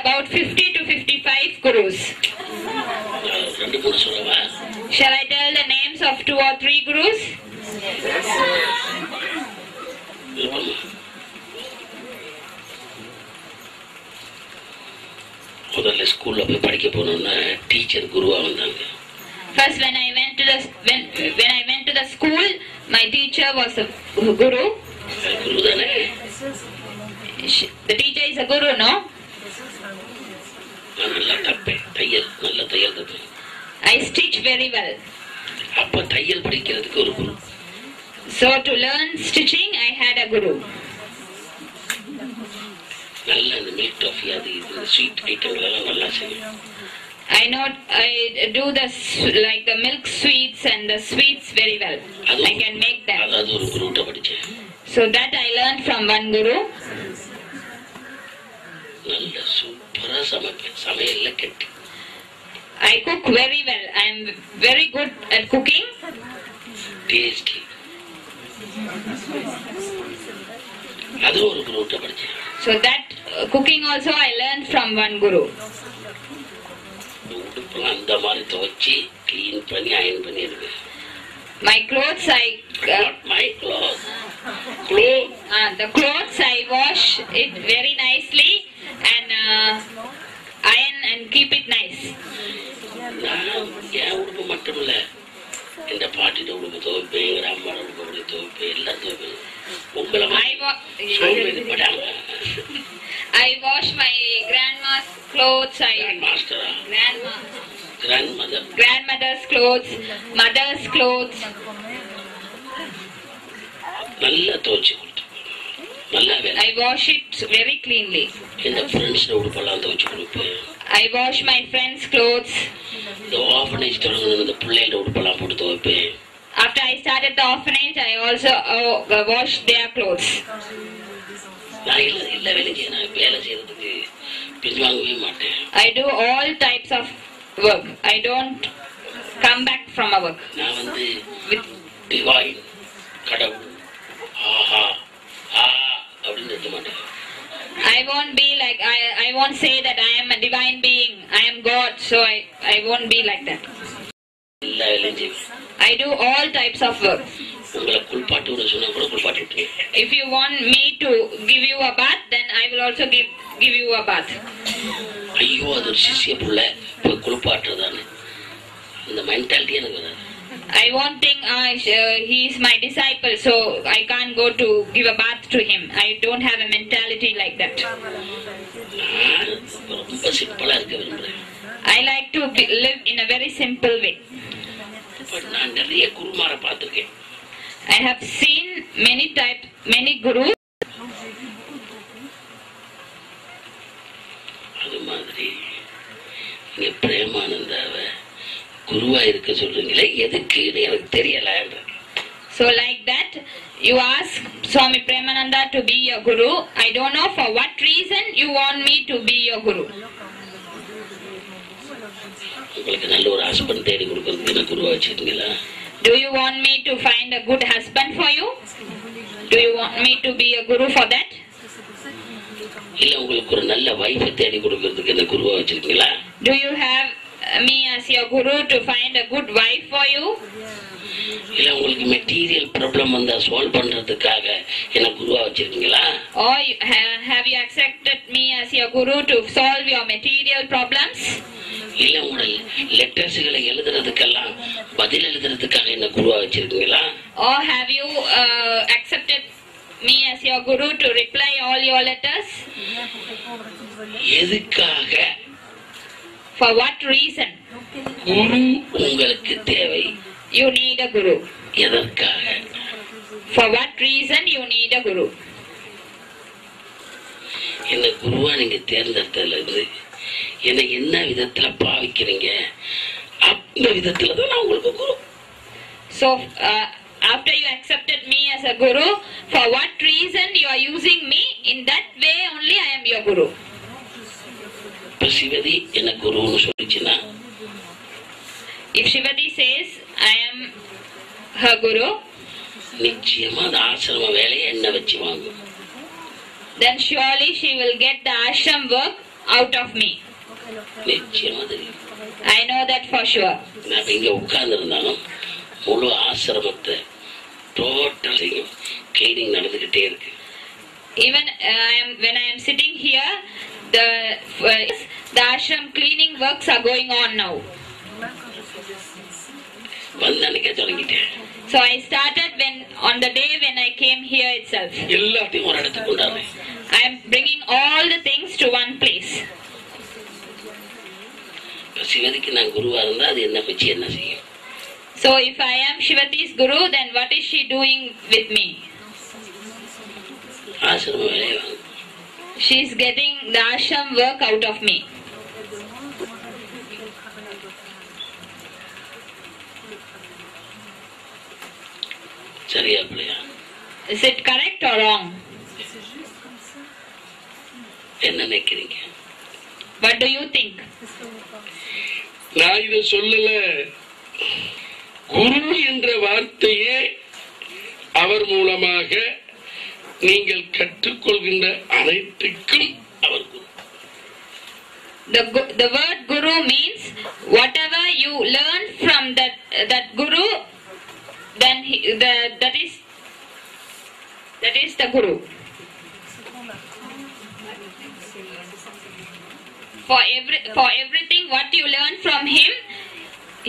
about 50 to 55 gurus. ரெண்டு மூணு சொல்லவா? Shall I tell the names of 2 or 3 gurus? முதல்ல ஸ்கூல்ல போய் படிக்க போனோம்னா டீச்சர் குருவா வந்தாங்க. First, when I went to the school, my teacher was a guru. குரு தானே? The teacher is a guru, no? நான் நல்லா தப்பேன், நல்ல தையல் தப்பேன். I stitch very well. அப்ப தையல் படிக்கிறதுக்கு ஒரு குரு. So to learn stitching, I had a guru. நல்ல இந்த மில்க் டாஃபி அது இந்த ஸ்வீட் ஐட்டங்கள் எல்லாம் நல்லா செய்யும். I do like the milk sweets and the sweets very well. I can make them. அது ஒரு குருட்ட படிச்சேன். So that I learned from one guru. நல்ல சூப்பரா சமைப்பேன், சமையல்ல கெட்டி. I cook very well. I am very good at cooking. Tasty. அது ஒரு குருட்ட படிச்சேன். So that cooking also I learned from one guru. உடுப்புலாம் அந்த மாதிரி துவைச்சி கிளீன் பண்ணி அயன் பண்ணி இருக்கு. My clothes the clothes I wash it very nicely and iron and keep it nice. நான் என் உடுப்பு மட்டும் இல்ல, இந்த பாட்டியோட உடுப்பு துவைப்பேன், எங்க அம்மாவோட உடுப்பு துவைப்பேன், எல்லாம் துவைப்பேன். உங்களை சோம்பேறிப்படாம I wash my grandma's clothes. Grandmother's clothes, mother's clothes. நல்லா துவைச்சு கொடுத்து நல்லா வேலை. I wash it very cleanly. இந்த ஃப்ரெண்ட்ஸ் உடுப்பெல்லாம் துவைச்சு கொடுப்பேன். I wash my friends' clothes. இந்த ஆர்ஃபனேஜ் தொடங்கணும், இந்த பிள்ளைகளோட உடுப்பெல்லாம் போட்டு துவைப்பேன். After I started the orphanage, I also washed their clothes. நான் எல்லா வேலையும் செய்ய, நான் வேலை செய்யறதுக்கு பின்வாங்கவே மாட்டேன். I do all types of work. I don't come back from a work. நான் வந்து டிவைன் கடவுள் ஆஹா அப்படின்னு இருக்க மாட்டேன். I won't be like I won't say that I am a divine being. I am God. So I won't be like that. எல்லா வேலையும் செய்வேன். I do all types of work. உங்களை குளிப்பாட்டு விட சொன்னா கூட குளிப்பாட்டி விட்டுருவேன். If you want me to give you a bath, then I will also give you a bath. ஐயோ அது ஒரு சிஷ்ய புள்ள போய் குளிப்பாட்டுறதானே அந்த மென்டாலிட்டி எனக்கு வராது. I won't think he is my disciple, so I can't go to give a bath to him. I don't have a mentality like that. நான் ரொம்ப சிம்பிளா இருக்க விரும்புறேன். I like to live in a very simple way. நான் நிறைய குருமாரை பார்த்திருக்கேன். I have seen many gurus. அது மாதிரி நீங்க பிரேமானந்தாவை குருவா இருக்க சொல்றீங்களே, எதுக்குன்னு எனக்கு தெரியல. So like that, you ask Swami Premananda to be your guru. I don't know for what reason you want me to be your guru. உங்களுக்கு நல்ல ஒரு ஹஸ்பண்ட் தேடி கொடுக்கறதுக்கு என்ன குருவா வச்சிருக்கீங்களா? Do you want me to find a good husband for you? Do you want me to be a guru for that? இல்ல உங்களுக்கு ஒரு நல்ல வைஃப் தேடி கொடுக்கறதுக்கு என்ன குருவா வச்சிருக்கீங்களா? Do you have me as your guru to find a good wife for you? இல்ல உங்களுக்கு மெட்டீரியல் ப்ராப்ளம் வந்தா சால்வ் பண்றதுக்காக என்ன குருவா வச்சிருக்கீங்களா? Or have you accepted me as your guru to solve your material problems? இல்ல உங்களோட லெட்டர்ஸ்களை எழுதுறதுக்கெல்லாம் பதில் எழுதுறதுக்காக என்ன குருவா வச்சிருக்கீங்களா? Or have you accepted me as your guru to reply all your letters? எதுக்காக? For what reason? குரு உங்களுக்கு தேவை. You need a guru. எதற்காக? For what reason you need a guru? என்ன குருவா நீங்க தேர்ந்தெடுத்ததுல இருந்து என்ன என்ன விதத்துல பாவிக்கிறீங்க, அந்த விதத்துல தான் நான் உங்களுக்கு குரு. So after you accepted me as a guru, for what reason you are using me, in that way only I am your guru. இப்ப சிவதி என்ன குருன்னு சொல்லிச்சுன்னா, if Shivati says I am her guru, நிச்சயமா அந்த ஆசிரம வேலையை என்ன வச்சு வாங்கும். then surely she will get the ashram work out of me. நிச்சயமா தெரியும். I know that for sure. நான் இங்க உட்கார்ந்து இருந்தாலும் முழு ஆசிரமத்தை டோட்டல் கிளீனிங் நடந்துகிட்டே இருக்கு. Even when I am sitting here, the ashram cleaning works are going on now. வந்து அன்னைக்கே தொடங்கிட்டேன். So I started on the day when I came here itself. எல்லாத்தையும் ஒரு இடத்துக்கு கொண்டாடுறேன். I am bringing all the things to one place. சிவதிக்கு நான் குருவா இருந்தா அது என்ன வச்சு என்ன செய்யும்? So if I am Shivati's guru, then what is she doing with me? ஆசிரம வேலையை வாங்க. She is getting the ashram work out of me. சரியா பிள்ளையா? Is it correct or wrong? என்ன நினைக்கிறீங்க? What do you think? நான் இதை சொல்லல. குரு என்ற வார்த்தையே அவர் மூலமாக நீங்கள் கற்றுக்கொள்கின்ற அனைத்துக்கும் அவர் குரு. The word guru means whatever you learn from that guru, then that is the guru. For everything what you learn from him,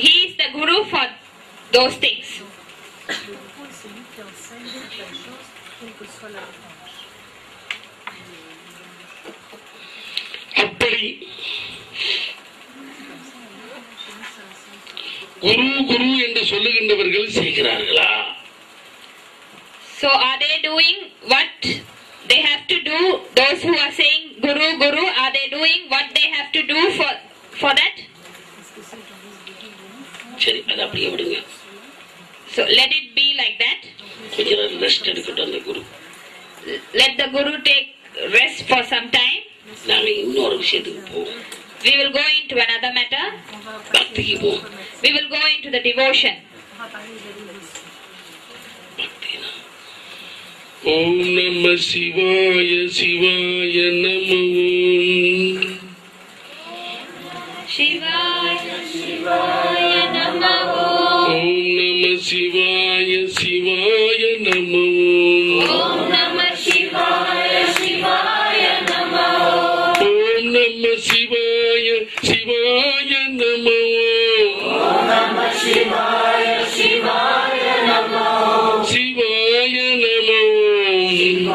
he is the guru for those things. அப்படி குரு குரு என்று சொல்லுகின்றவர்கள் செய்கிறார்களா? So are they doing what they have to do? Those who are saying guru guru, are they doing what they have to do for that? சரி, அது அப்படியே விடுங்க. So let it be like that. கொஞ்ச நேரம் rest எடுக்கட்டும் அந்த குரு. Let the guru take rest for some time. நாங்க இன்னொரு விஷயத்துக்கு போவோம். We will go into another matter. பக்திக்கு போவோம். We will go into the devotion. பக்தினா ஓம் நம சிவாய சிவாய நம ஓம். Shivaya Shivaya Namaha. ஓம் நம சிவாய சிவாய நம ஓம். Om Namah Shivaya Shivaya Namaha. ஓம் நம சிவாய சிவாய நம ஓம். Om Namah Shivaya Shivaya Namaha. சிவாய நம ஓம்.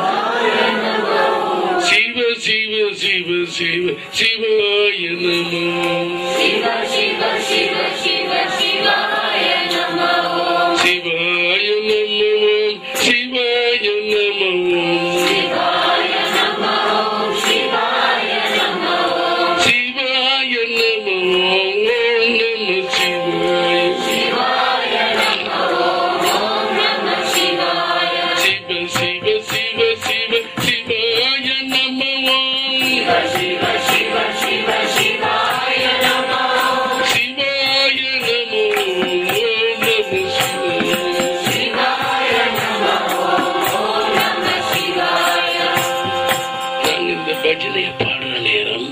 சிவ சிவ சிவ சிவ சிவாய நம ஓம். Shiva Shiva Shiva Shiva Shivaya Namaha. சிவாய நம ஓம். சிவாய நம ஓம். Shivaya Namaha. Shivaya Namaha. சிவாய நம ஓம். ஓம் நம சிவாய Shivaya Namaha. Om Namah Shivaya. Shiva Shiva Shiva Shiva சிவாய நம ஓம். Shiva Shiva Shiva Shivaya Namaha. சிவாய நம ஓம். ஓம் நம சிவாய. Shivaya Namaha. Om Namah Shivaya. நாங்க இந்த பஜனையை பாடுற நேரம்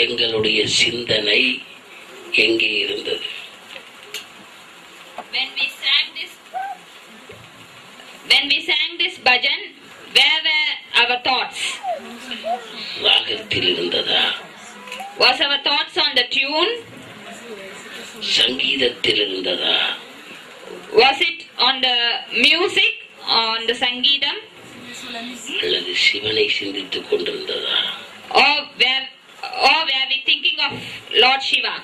எங்களுடைய சிந்தனை எங்கே இருந்தது? When we sang this bhajan, where were our thoughts? ராகத்தில் இருந்ததா? Was our thoughts on the tune? சங்கீதத்தில் இருந்ததா? Was it on the music, on the sangeedam? அல்லது சிவனை சிந்தித்துக் கொண்டிருந்ததா? Or were we thinking of Lord Shiva?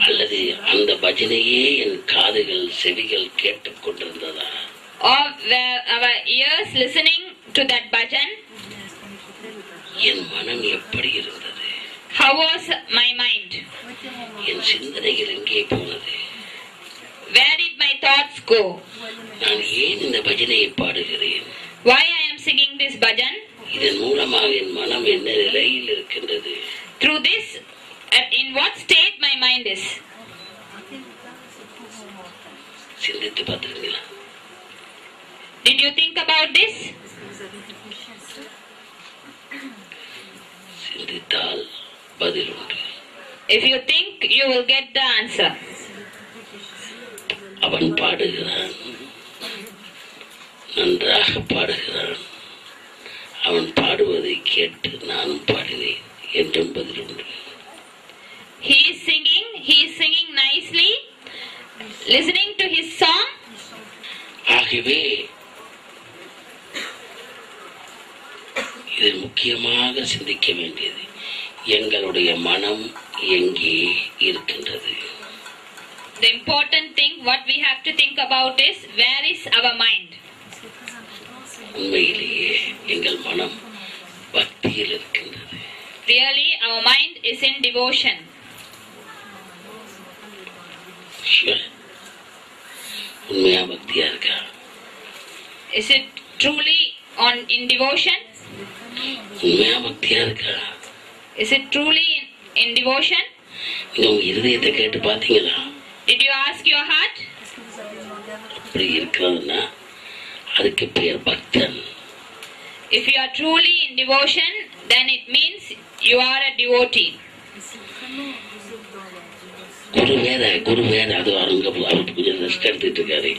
அல்லது அந்த பஜனையே என் காதுகள் செவிகள் கேட்டுக் கொண்டிருந்ததா? Or were our ears listening to that bhajan? என் மனம் எப்படி இருந்தது? How was my mind? என் சிந்தனைகள் எங்கே போனது? Where did my thoughts go? நான் ஏன் இந்த பஜனையை பாடுகிறேன்? Why I am singing this bhajan? இதன் மூலமாக என் மனம் என்ன நிலையில் இருக்கின்றது? Through this, in what state my mind is? சிந்தித்து பார்த்திருக்கீங்களா? Did you think about this? சிந்தித்தால் பதில் உண்டு. If you think, you will get the answer. அவன் பாடுகிறான், நன்றாக பாடுகிறான். அவன் பாடுவதை கேட்டு நானும் பாடினேன் என்றும் பதில் உண்டு. He is singing nicely, listening to his song. ஆகவே இதில் முக்கியமாக சிந்திக்க வேண்டியது எங்களுடைய மனம் எங்கே இருக்கின்றது. The important thing what we have to think about is where is our mind. உண்மையிலேயே எங்கள் மனம் பக்தியில் இருக்கின்றது. Really, our mind is in devotion. உண்மையா பக்தியா இருக்கா? Is it truly in devotion? உண்மையா பக்தியா இருக்கா? Is it truly in devotion? நீங்க உங்க இருதயத்தை கேட்டு பாத்தீங்களா? Did you ask your heart? அப்படி இருக்கிறதுனா அதுக்கு பேர் பக்தன். If you are truly in devotion, then it means you are a devotee. குரு வேற அது அவருக்கு கொஞ்சம் ரெஸ்ட் எடுத்துட்டு இருக்காரு.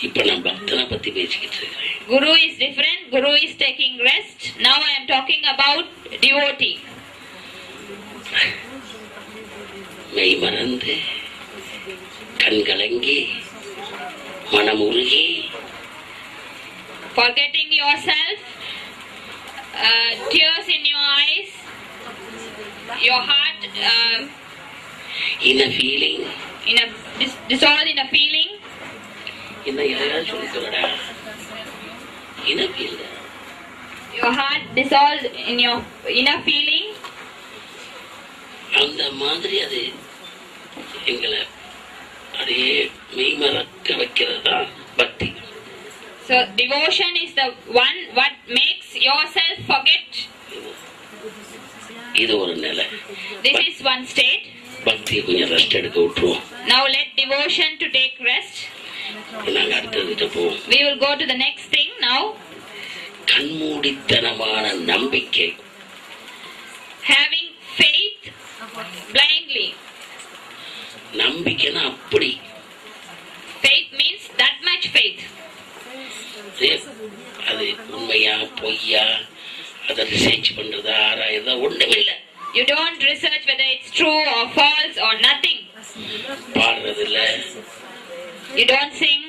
இப்ப நான் பக்தனை பத்தி பேசிக்கிட்டு இருக்கேன். Guru is different. Guru is taking rest. Now I am talking about devotee. மெய் மறந்து கண்கலங்கி மனமுருகி Forgetting yourself, tears in your eyes, your heart in a feeling, dissolved in a feeling. என்ன யாராவது சொல்லி சொல்லடா. in a feeling. Your heart dissolved in your inner feeling. அந்த மாதிரி அது எங்களை அப்படியே மெய்மறக்க வைக்கிறதா பக்தி. So devotion is the one what makes yourself forget. இது ஒரு நிலை. This is one state. பக்தியை கொஞ்சம் ரெஸ்ட் எடுக்க விட்டுருவோம். Now let devotion to take rest. நாங்க அடுத்ததுக்கு போவோம். We will go to the next thing now. கண்மூடித்தனமான நம்பிக்கை. Having faith blindly. நம்பிக்கைனா அப்படி. Faith means that much faith. அது உண்மையா பொய்யா அதை ரிசர்ச் பண்றதா ஆராயதா ஒண்ணுமில்லை. You don't research whether it's true or false or nothing. பாடுறது இல்ல. You don't sing.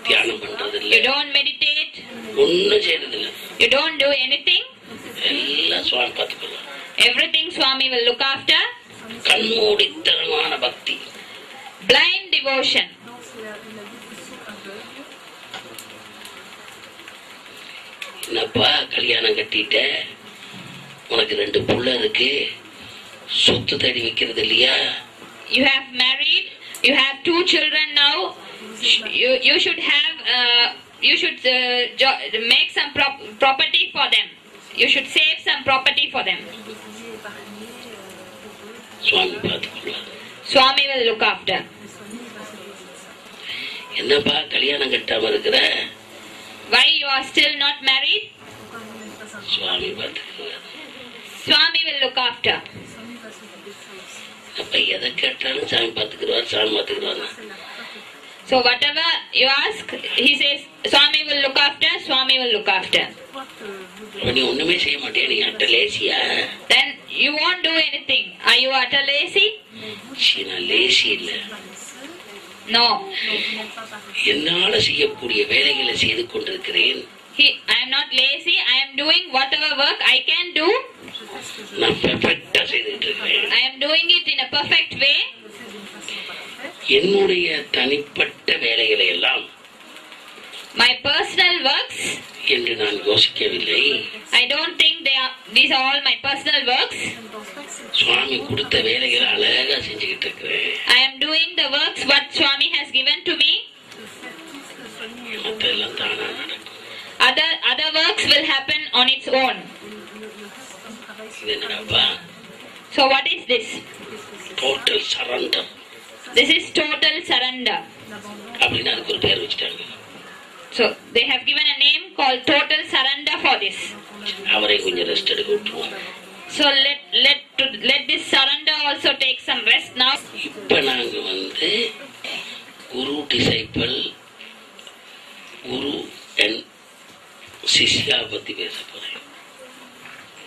தியானம் பண்றது இல்ல. You don't meditate. ஒண்ணும் செய்யறது இல்ல. You don't do anything. எல்லாம் சுவாமி பார்த்துக்கலாம். Everything Swami will look after. கண்மூடித்தனமான பக்தி. Blind devotion. என்னப்பா கல்யாணம் கட்டிட்ட, உனக்கு 2 புள்ள இருக்கு, சொத்து தேடி வைக்கிறது இல்லையா? You have married, you have 2 children now. You should have make some property for them. You should save some property for them. Swami பார்த்துக்கொள்வார். Swami will look after. என்னப்பா கல்யாணம் கட்டாம இருக்கிற? Why you are still not married? Swami பார்த்துக்கொள்வார். Swami will look after. அப்ப எதை கேட்டாலும் சாமி பார்த்துக்கிறார், சாமி பார்த்துக்கிறார். So whatever you ask, he says Swami will look after, Swami will look after. நீ ஒண்ணுமே செய்ய மாட்டியா? நீ அட்ட லேசியா? Then you won't do anything. Are you utter lazy? நான் லேசி இல்ல. No. என்னால செய்யக்கூடிய வேலைகளை செய்து கொண்டிருக்கிறேன். I am not lazy. I am doing whatever work I can do. நான் பெர்ஃபெக்ட்டா செய்துட்டு இருக்கேன். I am doing it in a perfect way. என்னுடைய தனிப்பட்ட வேலைகளை எல்லாம் My personal works என்று நான் யோசிக்கவில்லை. I don't think these are all my personal works. சுவாமி கொடுத்த வேலைகளை அழகா செஞ்சுக்கிட்டு இருக்கிறேன். I am doing the works what Swami has given to me. மத்தெல்லாம் தானா நடக்கும். Other works will happen on its own. இது என்னடாப்பா? So what is this? Total surrender. This is total surrender. அப்படின்னு அதுக்கு ஒரு பேர் வச்சுட்டாங்க. So they have given a name called total surrender for this. அவரை கொஞ்சம் ரெஸ்ட் எடுக்க விட்டுருவோம். So let this surrender also take some rest now. இப்ப நாங்க குரு டிசைபிள் குரு அண்ட் சிஷ்யா பத்தி பேச போறேன்.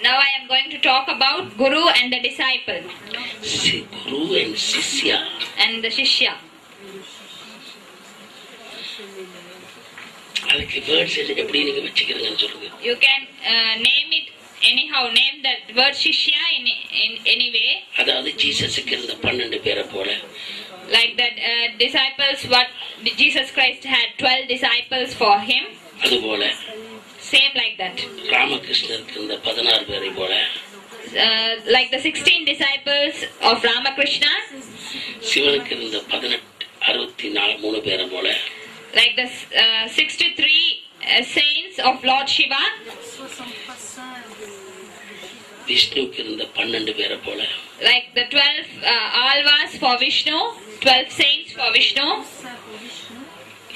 Now I am going to talk about Guru and the disciple. Guru and Shishya. And the Shishya. அதுக்கு வேர்ட்ஸ் எப்படி நீங்க வெச்சிக்கிறீங்கன்னு சொல்லுங்க. You can name it anyhow, name that word Shishya in any way. அதாவது ஜீசஸ்க்கு இருந்த 12 பேரை போல. Like that disciples, what Jesus Christ had 12 disciples for him. அதுபோல same like that. ராமகிருஷ்ணருக்கு இருந்த 16 பேரை போல. Like the 16 disciples of Ramakrishna. சிவனுக்கு இருந்த 63 பேரை போல. Like the 63 saints of Lord Shiva. விஷ்ணுவுக்கு இருந்த 12 பேரை போல. Like the 12 alvas for Vishnu, 12 saints for Vishnu.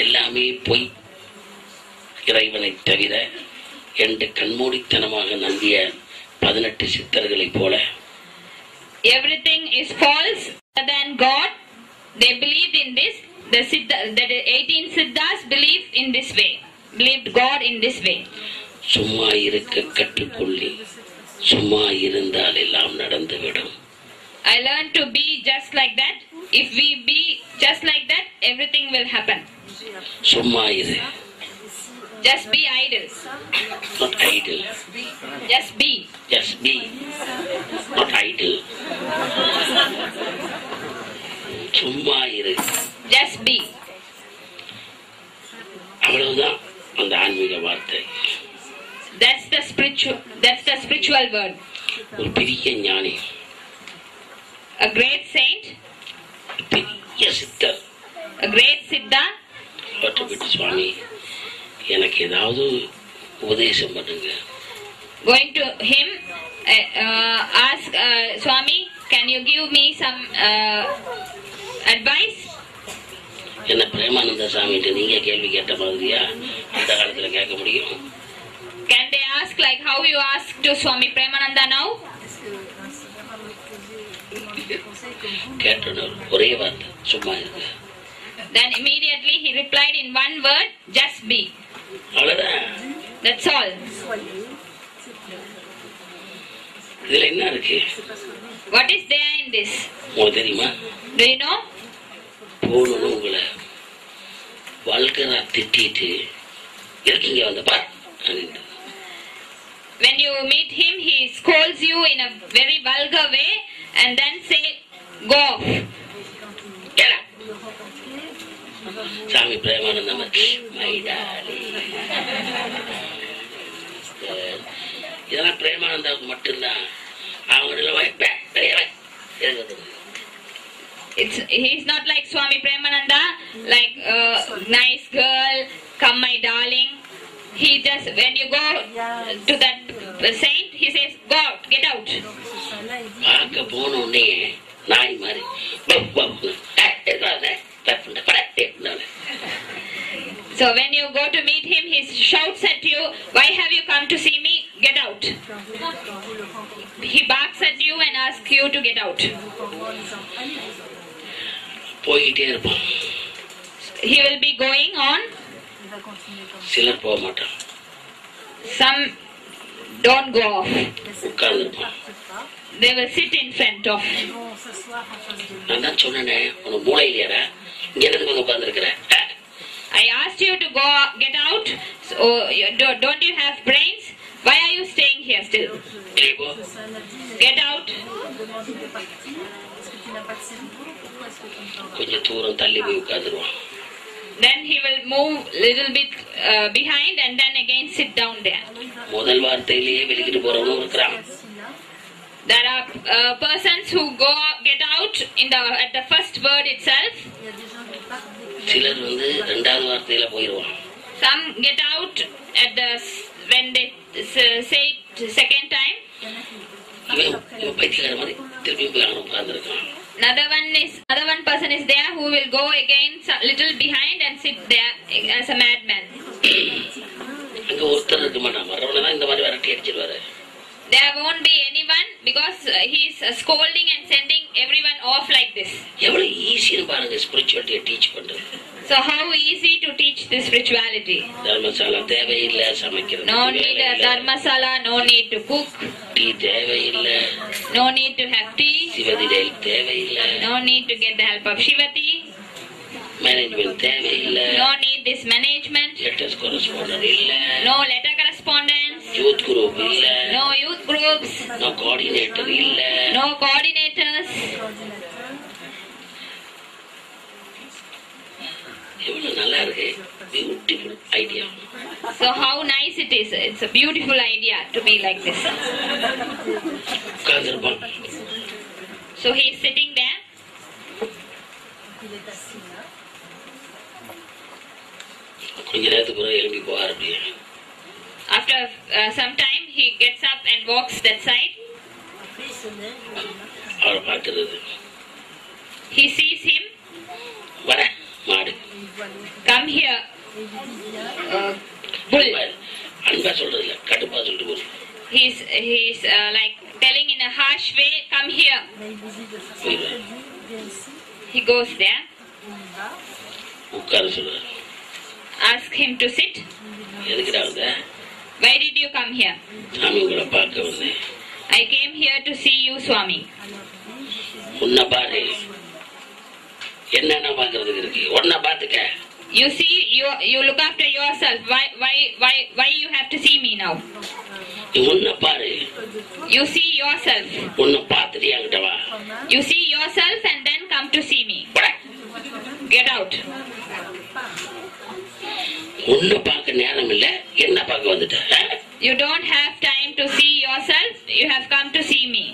எல்லாமே பொய் இறைவனை தவிர என்று கண்மூடித்தனமாக நம்பிய 18 சித்தர்களை போல. Everything is false other than God. They believed in this. The 18 siddhas believed in this way. Believed God in this way. சும்மா இருக்க கற்றுக்கொள்ளி சும்மா இருந்தால் எல்லாம் நடந்துவிடும். I learned to be just like that. If we be just like that, everything will happen. சும்மா இரு. Just be idle. Not idle. Just be. Just be. Not idle. சும்மா இரு. Just be. அவ்வளவுதான் அந்த ஆன்மீக வார்த்தை. That's the spiritual word. ஒரு பெரிய ஞானி. A great saint. பெரிய சித்தர். A great siddha. பட்டு சுவாமி எனக்கு ஏதாவது உபதேசம் பண்ணுங்க. Going to him, ask Swami, can you give me some advice? என்ன பிரேமானந்த சாமிகிட்ட நீங்க கேள்வி கேட்ட மாதிரியா அந்த காலத்துல கேட்க முடியும்? Can they ask like how you ask to Swami Premananda now? கேட்டனர் ஒரே வார்த்தை சும்மா இருக்கு. Then immediately he replied in one word, just be. அவ்வளவுதான். That's all. இதுல என்ன இருக்கு? What is there in this? உங்களுக்கு தெரியுமா? Do you know? போனோன்னு உங்களை வல்கரா திட்டிட்டு இருக்கீங்க வந்த பார். When you meet him, he scolds you in a very vulgar way and then say, go off. Get up. சாமி பிரேமானந்தம் இதெல்லாம் பிரேமானந்தாவுக்கு மட்டும்தான். He's not like Swami Premananda, like nice girl, come my darling. He just, when you go to that saint, he says, go out, get out. பார்க்க போனோடனே நாய் மாதிரி So when you go to meet him, he shouts at you, why have you come to see me? Get out. He barks at you and asks you to get out. போயிட்டே இருப்பான். He will be going on. சிலர் போக மாட்டான். Some don't go off. உட்கார்ந்து இருப்பான். They will sit in front of. நான் தான் சொன்னேனே உனக்கு மூளை இல்லையாடா, இங்க எதுக்கு வந்து உட்கார்ந்து இருக்கிற? I asked you to go get out. So don't you have brains? Why are you staying here still? Get out. கொஞ்சம் தூரம் தள்ளி போய் உட்கார்ந்துருவான். Then he will move little bit behind and then again sit down there. முதல் வார்த்தையிலேயே வெளிக்கிட்டு போறவனும் இருக்கிறான். There are persons who get out at the first word itself. சிலர் இரண்டாவது வார்த்தையில போயிடுவான். Some get out when they say it second time. இவன் பைத்தியக்கார மாதிரி திருப்பி போய் அவன் உட்கார்ந்துருக்கான். Another one person is there who will go again little behind and sit there as a madman. அங்க ஒருத்தர் இருக்க மாட்டான். வர்றவனதான் இந்த மாதிரி விரட்டி அடிச்சிருவாரு. there won't be anyone because he's scolding and sending everyone off like this. எவ்வளவு ஈஸின்னு பாருங்க ஸ்பிரிச்சுவாலிட்டியை டீச் பண்றது. So how easy to teach this spirituality? Dharamshala தேவையில்லை, சமைக்கிறது No need a dharmasala, no need to cook, tea தேவையில்லை, no need to have tea, Shivati தேவையில்லை, no need to get the help of Shivati, management தேவையில்லை, no need this management, letters correspondence இல்ல, no letter correspondence, youth group இல்ல, no youth groups, no coordinator இல்ல. no coordinators. எவ்வளவு நல்லா இருக்கு, beautiful idea. So how nice it is. It's a beautiful idea to be like this. உட்கார்ந்துருப்பான். So he is sitting there. கொஞ்ச நேரத்துக்கு பிறகு எழுப்பி போவார். அப்படியே After some time he gets up and walks that side. அவரை பார்க்கிறது. He sees him. வர மாடு. Come here. Bull. அன்பா சொல்றது இல்ல, கடுப்பா சொல்லிட்டு போகுது. He's like telling in a harsh way, come here. போயிடுவார். He goes there. உட்கார சொல்றாரு. Ask him to sit. எதுக்குடா வந்த? Why did you come here? சாமி உங்களை பார்க்க வந்தேன். I came here to see you, Swami. உன்னை பாரு, என்னென்ன பாக்குறதுக்கு இருக்கு, உன்னை பாத்துக்க. You see, you look after yourself. Why you have to see me now? உன்னை பாரு. You see yourself. உன்னை பார்த்துட்டு என்கிட்ட வா. You see yourself and then come to see me. Get out. உன்னை பார்க்க நேரம் இல்ல, என்ன பார்க்க வந்துட்ட? You don't have time to see yourself. You have come to see me.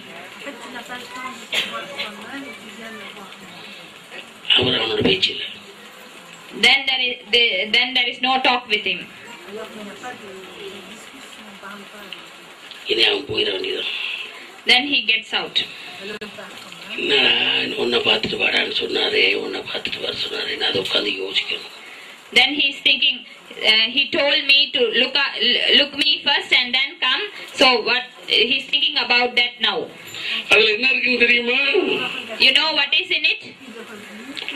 அவர் அவனோட பேச்சு இல்ல. Then there is no talk with him. இனி அவன் போயிட வேண்டியதான். Then he gets out. என்னடா உன்னை பார்த்துட்டு வாடான்னு சொன்னாரே, உன்னை பார்த்துட்டு வர சொன்னாரே, நான் அதை உட்காந்து யோசிக்கணும். Then he's thinking, he told me to look me first and then come. So what he's thinking about that now. அதுல என்ன இருக்குன்னு தெரியுமா? You know what is in it?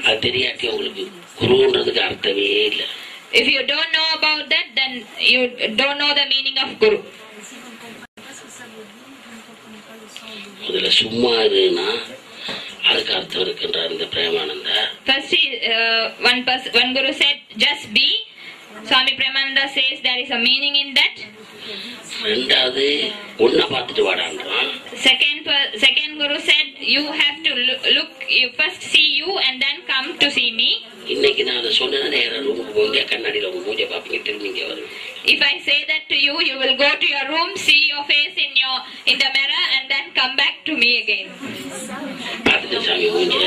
அது தெரியாட்டி உங்களுக்கு குருன்றதுக்கு அர்த்தமே இல்லை. If you don't know about that, then you don't know the meaning of Guru. முதல்ல சும்மா இருன்னா அதுக்கு அர்த்தம் இருக்குன்றார் இந்த Premananda. First, one Guru said, just be. Swami Premananda says there is a meaning in that. ரெண்டாவது உன்னை பார்த்துட்டு வாடான்றான். Second Guru said, you have to look, you first see you and then come to see me. இன்னைக்கு நான் அதை சொன்னா நேரம் ரூமுக்கு போங்க, கண்ணாடியில் உங்க மூஞ்சை பார்ப்பீங்க, திரும்பி இங்கே வருவீங்க. If I say that to you, you will go to your room, see your face in the mirror and then come back to me again. பார்த்துட்டு சாமி மூஞ்ச.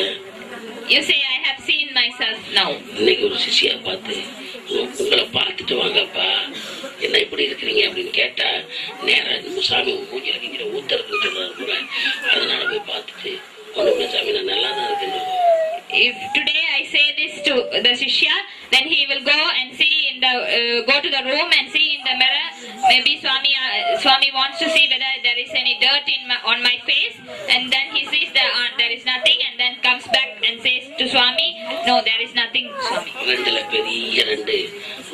You say, I have seen myself now. இன்னைக்கு ஒரு சிஷியா பார்த்து உங்களை பார்த்துட்டு வாங்கப்பா, என்ன இப்படி இருக்கிறீங்க அப்படின்னு கேட்டா நேரம் இன்னும் சாமி மூஞ்சில வைக்கிற ஊத்தருக்கு கூட, அதனால போய் பார்த்துட்டு ஒண்ணுமே சாமி நான் நல்லா தான் இருக்கேன். If today I say this to the Shishya, then he will go and see go to the room and see in the mirror. Maybe Swami wants to see whether there is any dirt on my face, and then he sees there is nothing, and then comes back and says to Swami, no, there is nothing, Swami. ரெண்டுல பெரிய ரெண்டு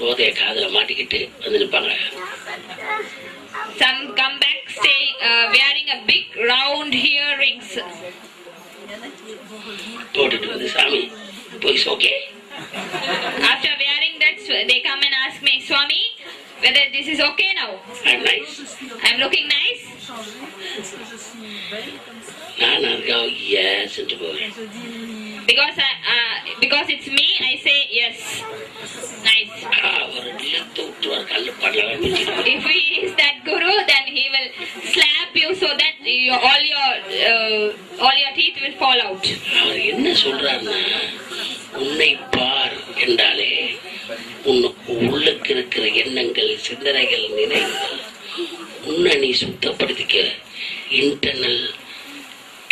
ரோதைய காதுல மாட்டிக்கிட்டு வந்து நிற்பாங்க. Some come back wearing a big round earrings. போட்டுட்டு வந்து சாமி போய் okay. After wearing that, they come and ask me, Swami, whether this is okay now. I'm nice. I'm looking nice. நான் அதுக்காக yes என்று போவேன். Because it's me, I say yes. Nice. அவர் இழுத்து விட்டுவார், கல்லு பண்ணலாம். If he is that Guru, then he will slap you so that all your teeth will fall out. அவர் என்ன சொல்றாருன்னா, உன்னை பார் என்றாலே உனக்கு உள்ளுக்கு இருக்கிற எண்ணங்கள், சிந்தனைகள், நினைவுகள் உன்னை நீ சுத்தப்படுத்திக்க இன்டர்னல்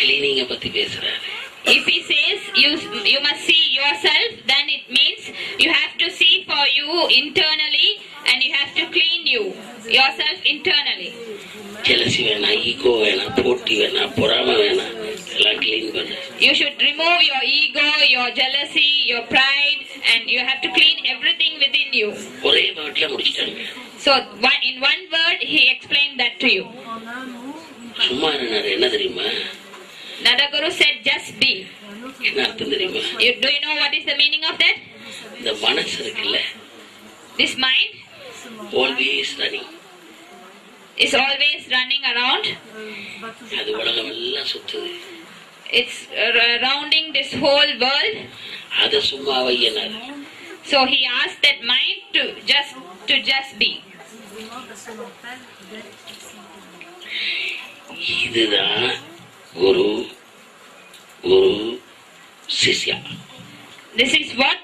கிளீனிங்க பத்தி பேசுறாரு. If he says you must see yourself, then it means you have to see for you internally and you have to clean yourself internally. Jealousy வேணாம், ஈகோ வேணாம், போட்டி வேணாம், பொறாமை வேணாம், எல்லாம் கிளீன் பண்ணு. You should remove your ego, your jealousy, your pride, and you have to clean everything within you. ஒரே வேர்ட்ல முடிச்சிட்டாங்க. So in one word he explained that to you. சும்மா என்ன தெரியுமா? Nadaguru said just be. என்ன அர்த்தம் தெரியுமா? Do you know what is the meaning of that? இந்த மனசு இருக்குல்ல, This mind always running. is always running around. அது உலகம் எல்லாம் சுத்துது. It's rounding this whole world. அத சும்மா வையனாரு. So he asked that mind to just be. இதுதான் குரு குரு சிஷ்யா. This is what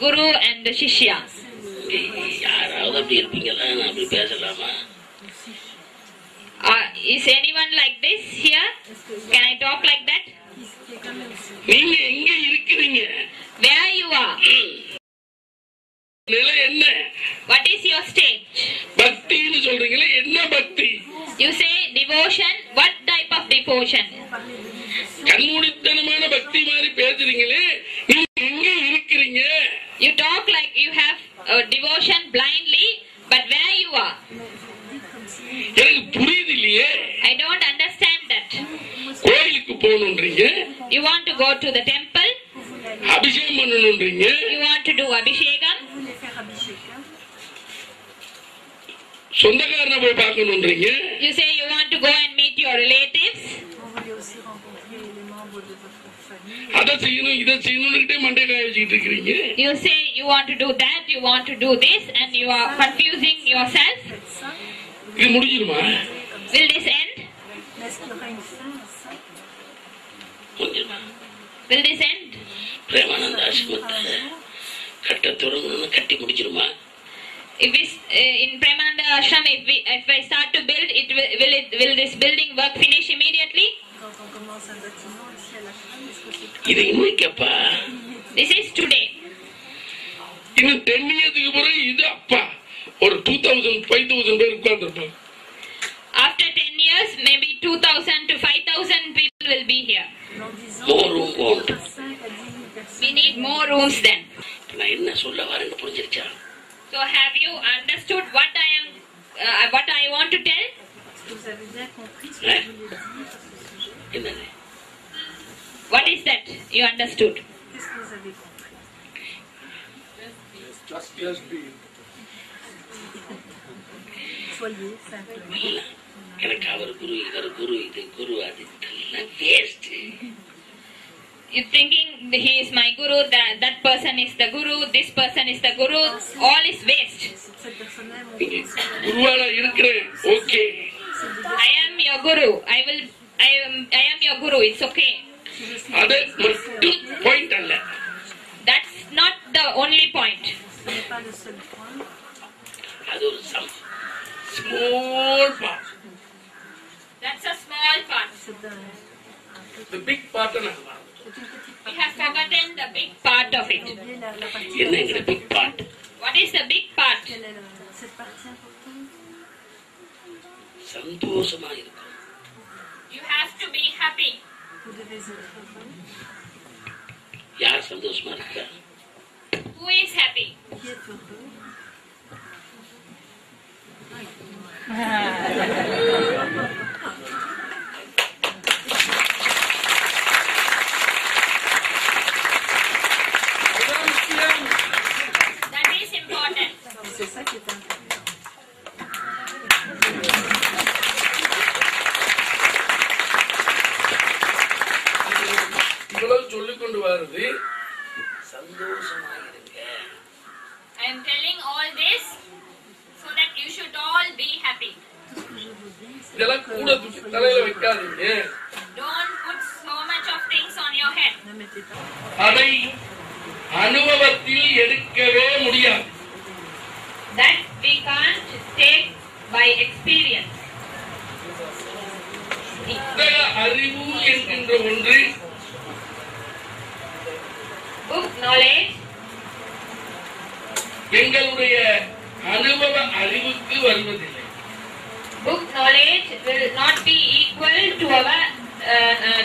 Guru and the Shishya. யாராவது அப்படி இருப்பீங்களா? நான் அப்படி பேசலாமா? Is anyone like this here? Can I talk like that? நீங்க எங்க இருக்கிறீங்க? Where you are? நிலை என்ன? What is your stage? பக்தின்னு சொல்றீங்களே, என்ன பக்தி? You say devotion. What type of devotion? கண்மூடித்தனமான பக்தி மாதிரி பேசுறீங்களே, நீங்க எங்க இருக்கிறீங்க? You talk like you have devotion blindly, but where you are? எனக்கு புரியுது இல்லையே. I don't understand that. கோயிலுக்கு போகணும்ன்றீங்க, You want to go to the temple. அபிஷேகம் பண்ணணும்ன்றீங்க, You want to do abhishekam. சொந்தக்காரனை போய் பார்க்கணும்ன்றீங்க, You say you want to go and meet your relatives. அதை செய்யணும் இதை செய்யணும்னுட்டே மண்டை காய வச்சுக்கிட்டு இருக்கிறீங்க. You say you want to do that, you want to do this, and you are confusing yourself. இது முடிஞ்சிருமா? Will this end? Will this end? Premanand ஆசிரமத்தை கட்ட தொடங்கணும்னு கட்டி முடிச்சிருமா? If we in Premananda Ashram, if I start to build, will this building work finish immediately? இதை இன்னைக்கப்பா. This is today. இன்னும் 10 இயர்ஸ்க்கு பிறகு இது அப்பா ஒரு 2000-5000 பேர் உட்கார்ந்துருப்பாங்க. After 10 years, maybe 2000 to 5000 people will be here. More room want. We need more rooms then. நான் என்ன சொல்ல வரேன்னு புரிஞ்சிருச்சா? So have you understood what I want to tell? என்னது? What is that you understood? எனக்கு அவர் குரு, இவர் குரு, இது குரு, அது இதெல்லாம் waste. You're thinking he is my guru, that person is the guru, this person is the guru, all is waste. குருவால இருக்கிறேன், okay. I am your guru. I am your guru. It's okay. அது மட்டும் point அல்ல. That's not the only point. அது ஒரு small part. That's a small part. the big part We have forgotten the big part of it. என்னங்கிற big part? What is the big part? சந்தோஷமா இருக்கும். You have to be happy. யார் சந்தோஷமா இருக்கா? Who is happy? That is important. இவ்வளவு சொல்லிக் கொண்டு வருது. சந்தோஷமா இருங்க. I am telling all this so that you should all be happy. இதெல்லாம் கூட தூக்கி தலையில வைக்காதீங்க. Don't put so much of things on your head. அதை அனுபவத்தில் எடுக்கவே முடியாது. That we can't take by experience. புத்தக அறிவு என்கின்ற ஒன்று Book knowledge எங்களுடைய அனுபவ அறிவுக்கு வருவதில்லை. book knowledge will not be equal to our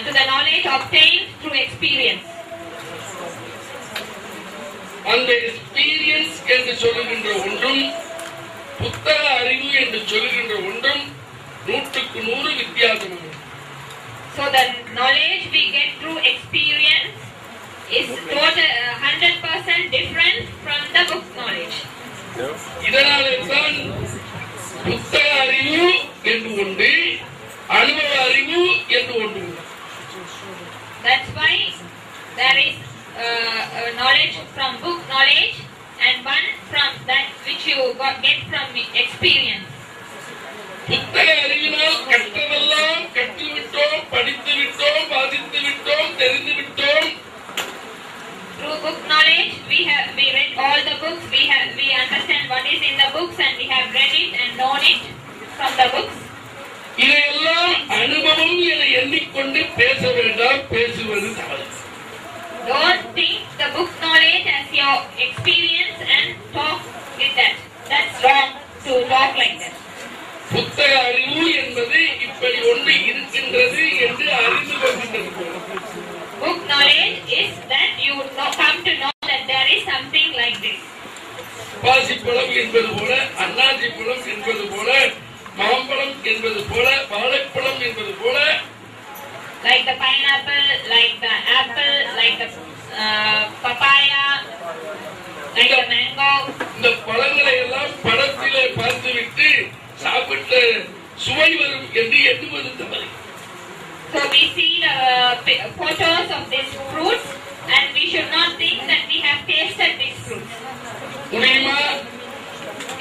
to the knowledge obtained through experience. அந்த எக்ஸ்பீரியன்ஸ் என்று சொல்லுகின்ற ஒன்றும் புத்தக அறிவு என்று சொல்லுகின்ற ஒன்றும் 100% வித்தியாசமானது. So the knowledge we get through experience is total 100% different from the book knowledge. இதனாலே தான் புத்தக அறிவு என்று ஒன்று, அனுபவ அறிவு என்று ஒன்று. That's why there is knowledge from book knowledge and one from that which you get from experience. புத்தக அறிவினால் கற்றதெல்லாம் கற்றுவிட்டோம், படித்து விட்டோம், வாசித்து விட்டோம், தெரிந்து விட்டோம். Through book knowledge we read all the books, we understand what is in the books and we have read it and known it from the books. இதையெல்லாம் அனுபவம் என எண்ணிக்கொண்டு பேச வேண்டாம், பேசுவது தவறு. Don't think the book knowledge as your experience and talk with that. That's wrong to talk like that. புத்தக அறிவு என்பது இப்படி ஒன்று இருக்கின்றது என்று அறிந்து கொள்கின்றது. Book knowledge is that you come to know that there is something like this. பாசிப்பழம் என்பது போல, அன்னாசி பழம் என்பது போல, மாம்பழம் என்பது போல, வாழைப்பழம் என்பது போல, Like the pineapple, like the apple, like the papaya, like the mango. இந்த பழங்களை எல்லாம் படத்திலே பார்த்துவிட்டு சாப்பிட்ட சுவை வரும் என்று எண்ணுவது தவறு. So we see the photos of these fruits and we should not think that we have tasted these fruits. முடியுமா?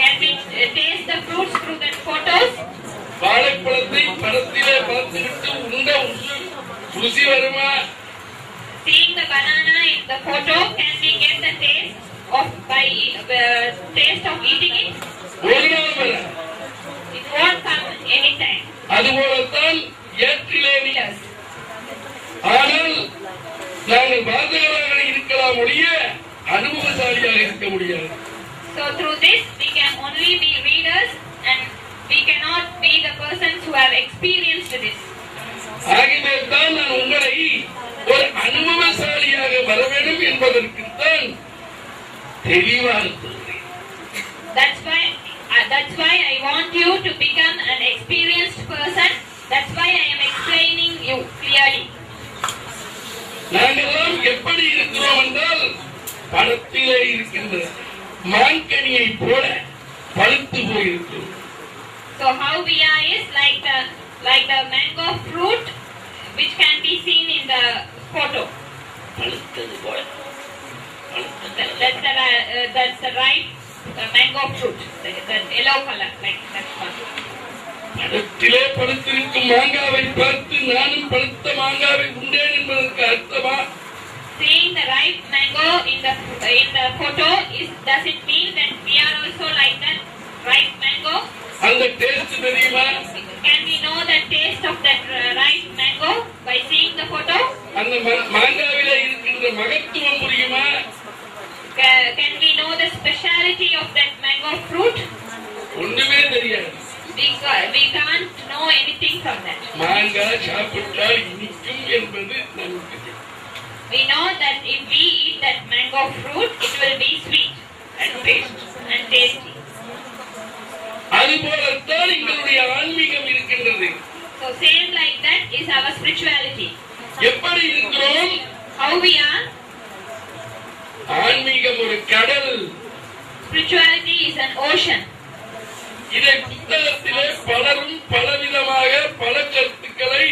Can we taste the fruits through the photos? வாழைப்பழத்தை படத்திலே பார்த்துவிட்டு உண்ட ருசி வருமா? Seeing the banana in the photo, can we get the taste of taste of eating it? ஒரு நாள் வர. It won't come anytime. அதுபோலத்தான் ஏற்றிலே நீ. Yes. ஆனால் நாங்கள் வாசகராக இருக்கலாம் ஒழிய அனுபவசாலியாக இருக்க முடியாது. So through this we can only be readers and we cannot be the persons who have experienced this. ஆகவே தான் நான் உங்களை ஒரு அனுபவசாலியாக வர வேண்டும் என்பதற்குத்தான் தெளிவாக சொல்கிறேன். That's why I want you to become an experienced person. That's why I am explaining you clearly. நாங்கெல்லாம் எப்படி இருக்கிறோம் என்றால் படத்திலே இருக்கின்ற மான்கனியை போல பழுத்து போயிருக்கிறோம். So how we are is like the mango fruit which can be seen in the photo. பழுத்தது போல. That's the ripe mango fruit, the yellow color, like that one. படத்திலே பழுத்திருக்கும் மாங்காவை பார்த்து நானும் பழுத்த மாங்காவை உண்டேன் என்பதற்கு அர்த்தமா? Seeing the ripe mango in the photo does it mean that we are also like that ripe mango? அந்த taste தெரியுமா? Can we know the taste of that ripe mango by seeing the photo? அந்த மாங்காவிலே இருக்கின்ற மகத்துவம் புரியுமா? Can we know the speciality of that mango fruit? ஒண்ணுமே தெரியாது. We can't know anything from that. மாங்காய் சாப்பிட்டால் இனிக்கும் என்பது நமக்கு தெரியும். We know that if we eat that mango fruit, it will be sweet and tasty. அதுபோலத்தான் எங்களுடைய ஆன்மீகம் இருக்கின்றது. So same like that is our spirituality. எப்படி இருக்கிறோம்? How we are? ஆன்மீகம் ஒரு கடல். Spirituality is an ocean. இதை புத்தகத்திலே பலரும் பலவிதமாக பல கருத்துக்களை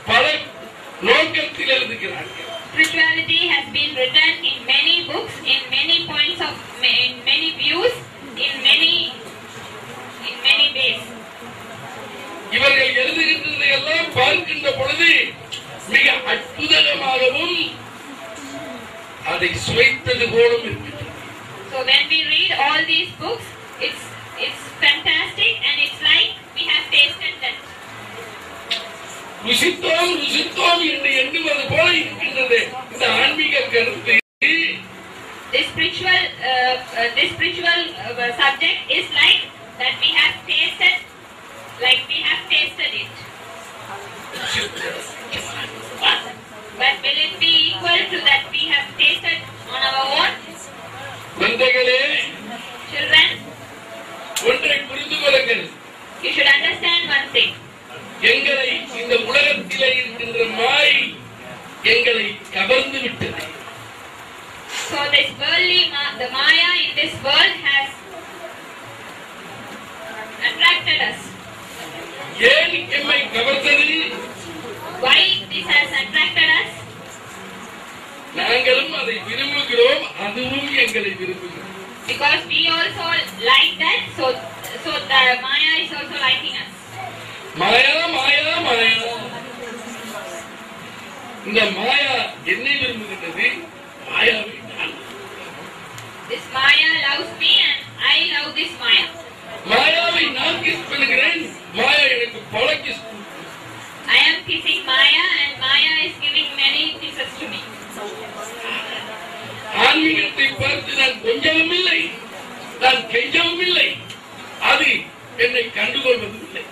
பல நோக்கத்தில் எழுதுகிறார்கள். Spirituality has been written in many books, in many points of, in many views, in many ways. இவர்கள் எழுதுகின்றதை எல்லாம் பார்க்கின்ற பொழுது மிக அற்புதமாகவும் அதை சுவைத்தது போலும் இருக்கிறது. So when we read all these books, it's fantastic and it's like we have tasted that. ருசித்தோம் என்று எண்ணுவது போல இருக்கின்றது இந்த ஆன்மீக கருத்து. This spiritual subject is like that we have tasted like we have tasted it. வா. But will it be equal to that we have tasted on our own? குழந்தைகளே, Children, ஒன்றை புரிந்து கொள்ளுங்கள். you should understand one thing. எங்களை இந்த உலகத்திலே இருக்கின்ற மாயை எங்களை கவர்ந்து விட்டது. So this the Maya in this world has attracted us. ஏன் எம்மை கவர்ந்தது? Why this has attracted us? நாங்களும் அதை விரும்புகிறோம், அதுவும் எங்களை விரும்புகிறோம். Because we also like that, so the Maya is also liking us. மாயா மாயா மாயா. இந்த மாயா என்னை விரும்புகின்றது, மாயாவை நான். This Maya loves me and I love this Maya. மாயாவை நான் கிஸ் பண்ணுகிறேன், மாயா எனக்கு பல kiss. I am kissing Maya and Maya is giving many kisses to me. ஆன்மீகத்தை பார்த்து நான் கொஞ்சமும் இல்லை, நான் கெஞ்சவும் இல்லை, அது என்னை கண்டுகொள்வதும் இல்லை.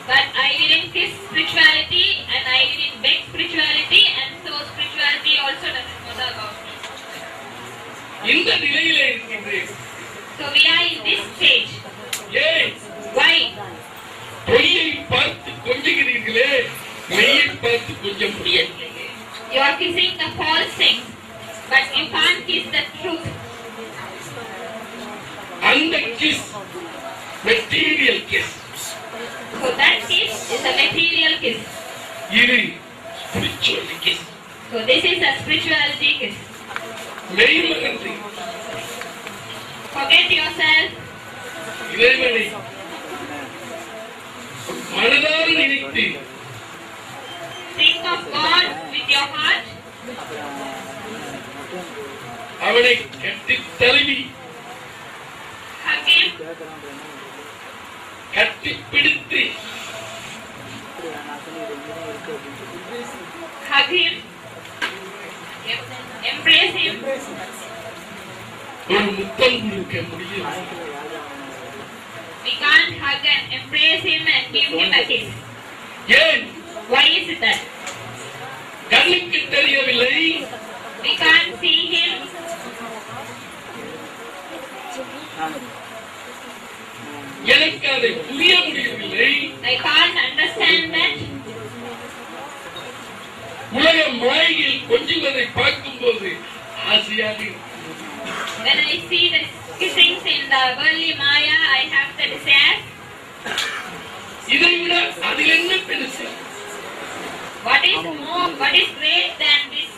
But I didn't kiss spirituality and I didn't beg spirituality, and so spirituality also doesn't bother about me. இந்த நிலையிலே இருக்கின்றேன். So we are in this stage. ஏன் Why? பொய்யை பார்த்து கொஞ்சுகிறீர்களே, மெய்யை பார்த்து கொஞ்ச முடியவில்லை. You are kissing the false things, but you can't kiss the truth. அந்த kiss material kiss. So that kiss is a material kiss. இது spiritual kiss. So this is a spirituality kiss. மெய்மறந்து Forget yourself. இறைவனை மனதார நினைத்து Think of God with your heart. அவனை கட்டி தழுவி Hug Him. கட்டி பிடித்து Hug Him. Embrace Him. ஒரு முத்தம் கொடுக்க முடியும். We can't hug and embrace Him and give Him a kiss. ஏன் Why is it that? கண்ணுக்கு தெரியவில்லை, We can't see Him. எனக்கு அதை புரிய முடியவில்லை. I can't understand that. உலக மாயில் கொஞ்சுவதை பார்க்கும்போது ஆசையாக இருக்கு. When I see the kissings in the worldly Maya, I have the desire. இதை விட அதில் என்ன பெருசு? What is great than this?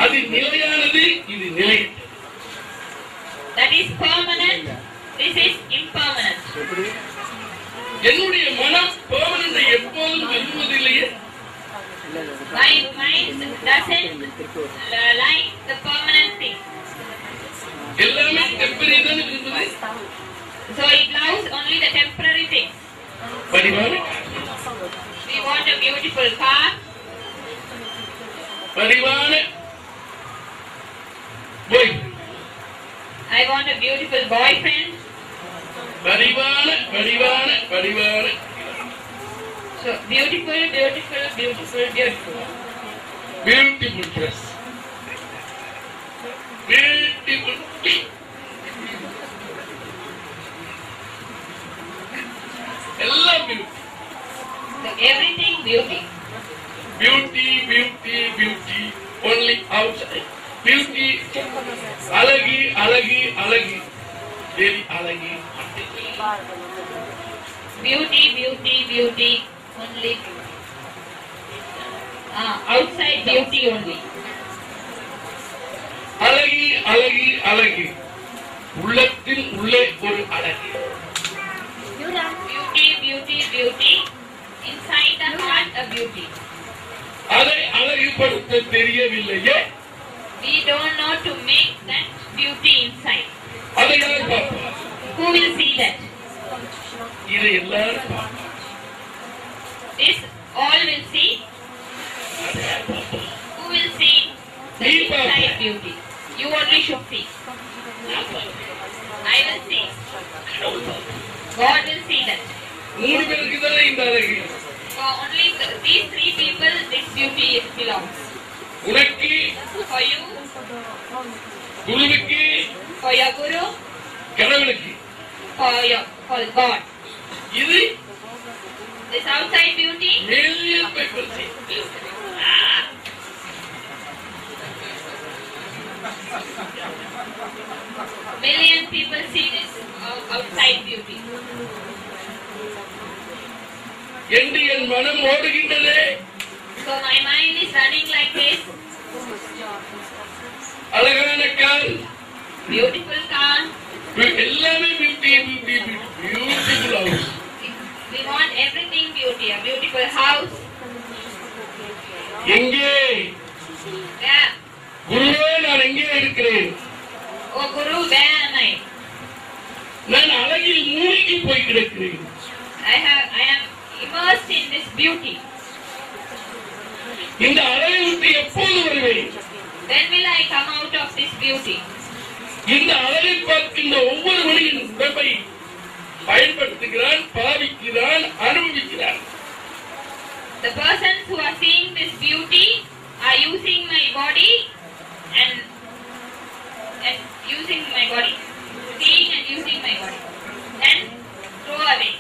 அது நிலையானது, இது நிலையற்றது. That is permanent. This is impermanent. என்னுடைய மனம் பெர்மனன்ட் எப்போதும் விரும்புவதில்லையே. My mind doesn't like the permanent thing. எல்லாமே டெம்பரரி தான் விரும்புது. So it loves only the temporary things. படிவான We want a beautiful car. படிவான போய் I want a beautiful boyfriend. படிவான படிவான படிவான. So beautiful, beautiful, beautiful, beautiful. Beautiful dress, beautiful எல்லாம் beauty. So everything beauty. Beauty beauty beauty only outside. Beauty அழகி அழகி அழகி வெளி அழகி. Beauty, beauty, beauty, only. Outside beauty only. அழகி அழகி அழகி உள்ளத்தில் உள்ளே ஒரு அழகி. Beauty, beauty, beauty. Inside the heart a beauty. அதை அழகுபடுத்த தெரியவில்லையே. We don't know to make that beauty inside. அதை யார் பார்ப்பா? Who will see that? இதை எல்லாரும் பார்ப்பா. This all will see. அதை யார் பார்ப்பா? Who will see the inside beauty? You only should see. நான் பார்ப்பேன். I will see. கடவுள் பார்ப்பேன். God will see that. மூணு பேருக்கு தானே இந்த அழகு. For only these three people, this beauty belongs. உனக்கு, For you, குருவுக்கு, for your guru, கடவுளுக்கு. for God. இது This outside beauty, million people see. million people see this outside beauty. என்று என் மனம் ஓடுகின்றதே. So my mind is running like this. அழகான car, Beautiful car. எல்லாமே beauty, beauty, beautiful house. We want everything beauty. A beautiful house. எங்கே Yeah. குருவே நான் எங்கே இருக்கிறேன்? Oh Guru, where am I? நான் அழகில் மூழ்கி போய் கிடக்கிறேன். I am immersed in this beauty. இந்த அழகை விட்டு எப்போது வருவேன்? When will I come out of this beauty? இந்த அழகை பார்க்கின்ற ஒவ்வொரு மனிதன் உடம்பை பயன்படுத்துகிறான், பாவிக்கிறான், அனுபவிக்கிறான். The persons who are seeing this beauty are using my body and using my body, seeing and using my body, and throw away.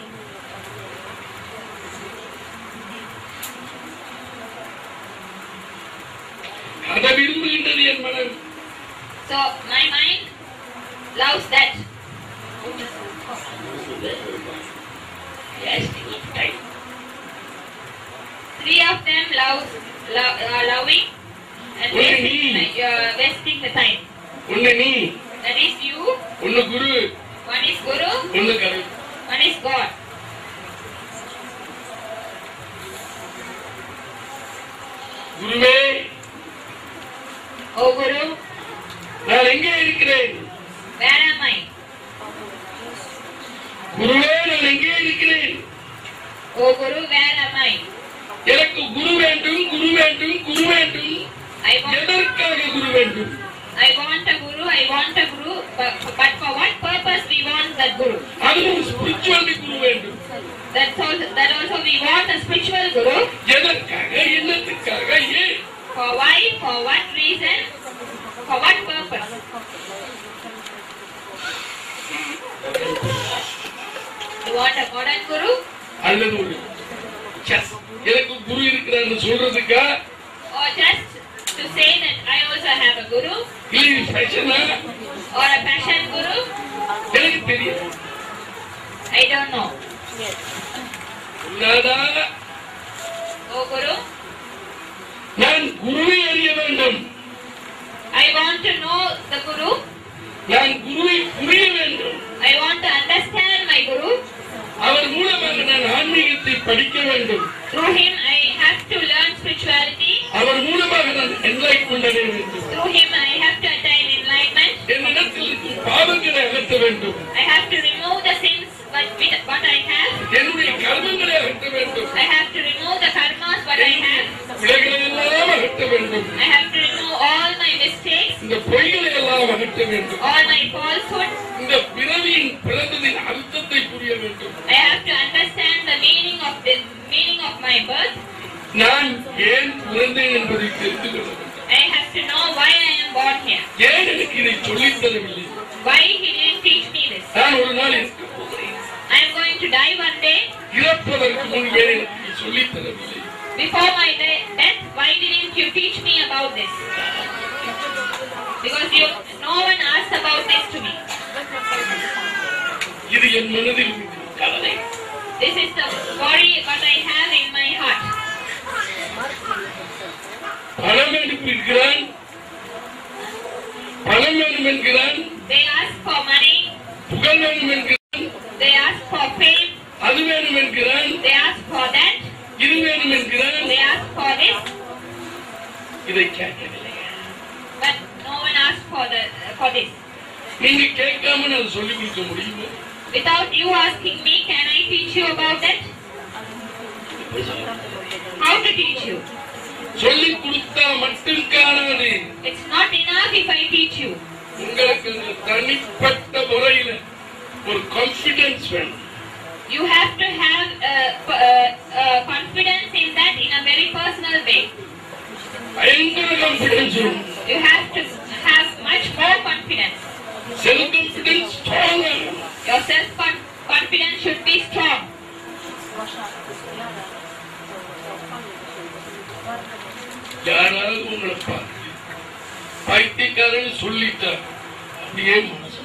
அதை விரும்புகின்றது என் மனம். So my mind loves that. Wasting of time. Three of them are loving and wasting the time. ஒன்னு நீ, That is you. ஒன்னு குரு, One is Guru. ஒன்னு கடவுள். One is God. குருவே, Oh Guru, நான் எங்கே இருக்கிறேன்? where am I? குருவே, நான் எங்கே இருக்கிறேன்? Oh Guru, where am I? எனக்கு குரு வேண்டும், குரு வேண்டும், குரு வேண்டும். எதற்காக குரு வேண்டும்? I want a Guru, but for what purpose we want that Guru? அதுவும் ஸ்பிரிச்சுவல் குரு வேண்டும். That also we want a spiritual Guru. எதற்காக, என்னத்துக்காக, ஏன்? For why, for what reason, for what purpose? You want a modern Guru? அல்லது ஒரு எனக்கு குரு இருக்கிறான்னு சொல்றதுக்கா? Or just to say that I also have a Guru? இல்லை ஃபேஷனா? Or a passion Guru? எனக்கு தெரியும். I don't know. நாதா, Oh Guru, நான் குருவை அறிய வேண்டும். I want to know the Guru. நான் குருவை புரிய வேண்டும். I want to understand my Guru. அவர் மூலமாக நான் ஆன்மீகத்தை படிக்க வேண்டும். Through him I have to learn spirituality. அவர் மூலமாக நான் என்லைட்மெண்ட் அடைய வேண்டும். Through him I have to attain enlightenment. என்னிடத்தில் இருக்கும் பாவங்களை அகற்ற வேண்டும். I have to remove the sins what I have. என்னுடைய கர்மங்களை அகற்ற வேண்டும். I have to remove the karmas what I have. பிழைகளை எல்லாம் அகற்ற வேண்டும். I have to remove all my mistakes, இந்த பொய்களை எல்லாம் அகற்ற வேண்டும். all my falsehood. இந்த பிறவியின் பிறந்ததின் அர்த்தத்தை புரிய வேண்டும். I have to understand the meaning of my birth. நான் ஏன் பிறந்தேன் என்பதை தெரிந்து கொள்ள வேண்டும். I have to know why I am born here. ஏன் எனக்கு இதை சொல்லித் தரவில்லை? Why he didn't teach me this. நான் ஒரு நாள் இருக்க போகிறேன். I am going to die one day. இறப்பதற்கு முன் ஏன் எனக்கு சொல்லித் தரவில்லை? Before my death, why didn't you teach me about this? Because no one asked about this to me. இது என் மனதில் கவலை. This is the worry what I have in my heart. பணம் எடுப்பிருக்கிறான், பணம் வேணும் என்கிறான், They ask for money. புகழ் வேணும் என்கிறான், They ask for fame. அது வேணும் என்கிறான், They ask for that. இது வேணும் என்கிறான். They ask for this. இதை கேட்கவில்லை. But no one asked for this. நீங்க கேட்காம நான் சொல்லிக் கொடுக்க முடியுமா? Without you asking me, can I teach you about that? How to teach you? சொல்லிக் கொடுத்தா மட்டும் காணாது. It's not enough if I teach you. உங்களுக்கு தனிப்பட்ட முறையில் ஒரு கான்பிடன்ஸ் வேணும். You have to have confidence in that in a very personal way. பயங்கர confidence. You have to have much more confidence. Self confidence strong. Your self-confidence should be strong. யாராவது உங்களை பார்த்து பைத்தியக்காரன் சொல்லிட்டார் அப்படியே மனசு.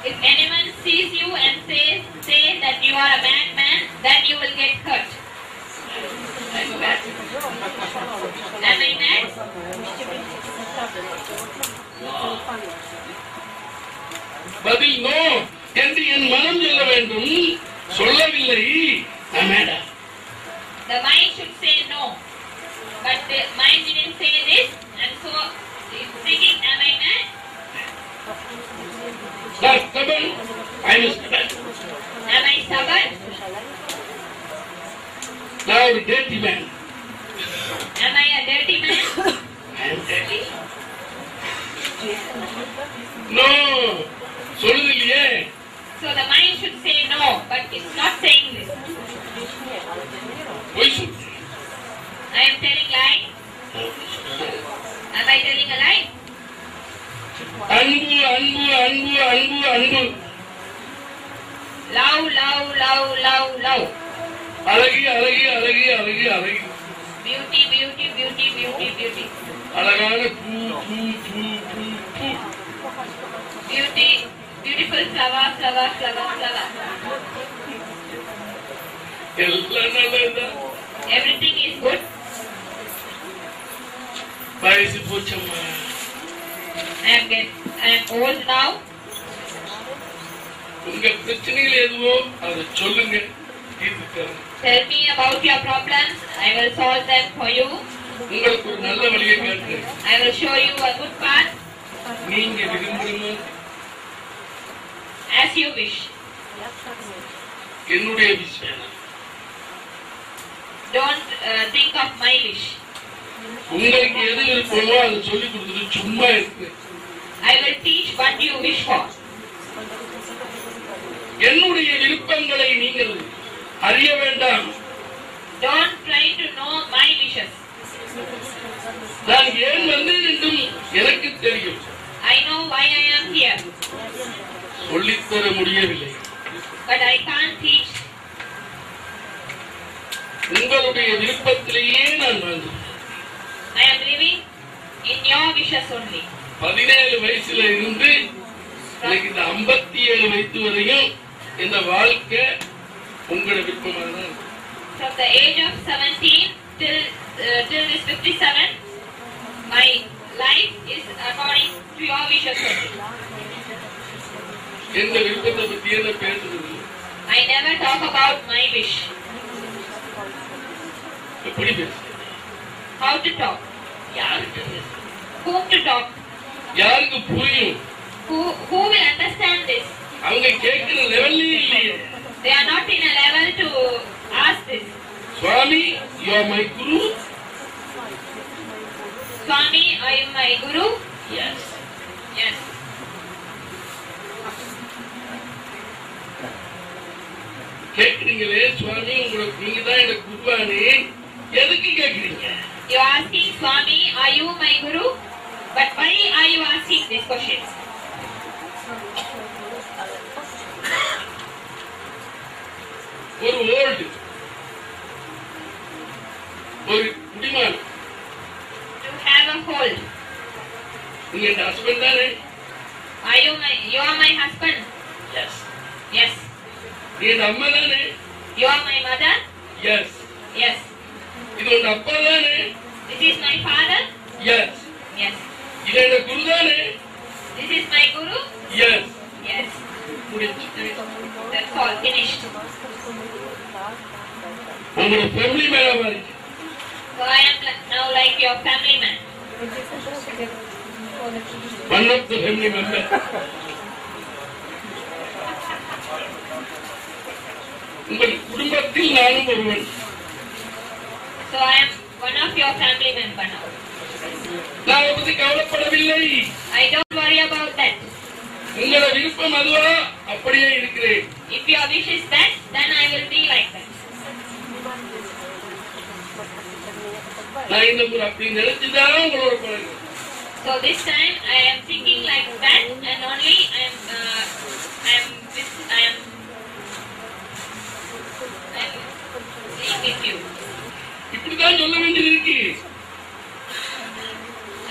If anyone sees you and say that you are a madman, then you will get hurt. Am I mad? பதில் no என்று என் மனம் சொல்ல வேண்டும். சொல்லவில்லை. மேடா. The mind should say no, but the mind didn't say this, and so it's thinking, am I mad? stubborn. I am stubborn. Am I stubborn? Now a dirty man. Am I a dirty man? I am dirty. No. சொல்லுதில்லையே. So the mind should say no, but it's not saying this. பொய் சொல்லு. I am telling lie. Am I telling a lie? அன்பு அன்பு அன்பு அன்பு அன்பு. Love, love, love, love, love. அழகி அழகி அழகி அழகி அழகி. Beauty, beauty, beauty, beauty, beauty. அழகான பூ பூ பூ பூ பூ. Beauty, beautiful flower, flower, flower, flower. எல்லாம் நல்லதா. Everything is good. வயசு போச்சம்மா. I am old now. உங்க பிரச்சனைகள் எதுவோ அதை சொல்லுங்க, தீர்த்துக்கிறேன். Tell me about your problems. I will solve them for you. உங்களுக்கு ஒரு நல்ல வழியை காட்டுறேன். I will show you a good path. நீங்க விரும்புங்க. As you wish. என்னுடைய விஷயம். Don't think of my wish. உங்களுக்கு எது விருப்பமோ அதை சொல்லி கொடுத்துட்டு சும்மா இருக்கு. I will teach what you wish for. என்னுடைய விருப்பங்களை நீங்கள் அறிய வேண்டாம். Don't try to know my wishes. நான் ஏன் வந்தேன் என்றும் எனக்கு தெரியும். I know why I am here. சொல்லித்தர முடியவில்லை. But I can't teach. உங்களுடைய விருப்பத்திலேயே நான் வாழ்ந்தேன். I am living in your wishes only. 17 வயசுல இருந்து எனக்கு இந்த 57 வயசு வரையும் இந்த வாழ்க்கை உங்களோட விருப்பமாக தான் இருக்கு. From the age of 17 till this 57, my life is according to your wishes only. எந்த விருப்பத்தை பத்தியே நான் பேசுறது. I never talk about my wish. எப்படி பேச? How to talk? யாருக்கு பேச? Whom to talk? யாருக்கு புரியும்? Who will understand this? அவங்க கேட்கிற லெவல்லே இல்லையே. They are not in a level to ask this. Swami, you are my guru. Swami, are you my guru? Yes. Yes. கேக்குறீங்களே சுவாமி, உங்களுக்கு நீங்க தான் எனக்கு குருவானே, எதுக்கு கேக்குறீங்க? You are asking Swami, are you my guru? But why are you asking these questions? ஒரு old ஒரு குடிமான். To have a hold. நீங்க என் ஹஸ்பண்ட் தானே? You are my husband? Yes. Yes. நீ என் அம்மா தானே? You are my mother? Yes. Yes. இது உங்க அப்பா தானே? This is my father? Yes. Yes. இது என்ன குரு தானே? This is my guru? Yes. Yes. முடிஞ்சு. That's all. Finished. உங்களோட ஃபேமிலி மேல மாதிரி. So I am now like your family man. One of the family member. உங்கள் குடும்பத்தில் நானும் ஒருவன். So I am one of your family member now. நான் அதை பத்தி கவலைப்படவில்லை. I don't worry about that. உங்களோட விருப்பம் அதுவா அப்படியே இருக்கிறேன். If your wish is that, then I will be like that. நான் இந்த முறை அப்படி நினைச்சுதான் உங்களோட பழகுறேன். So this time I am thinking like that, and only I am being with you. இப்படிதான் சொல்ல வேண்டியது இருக்கு.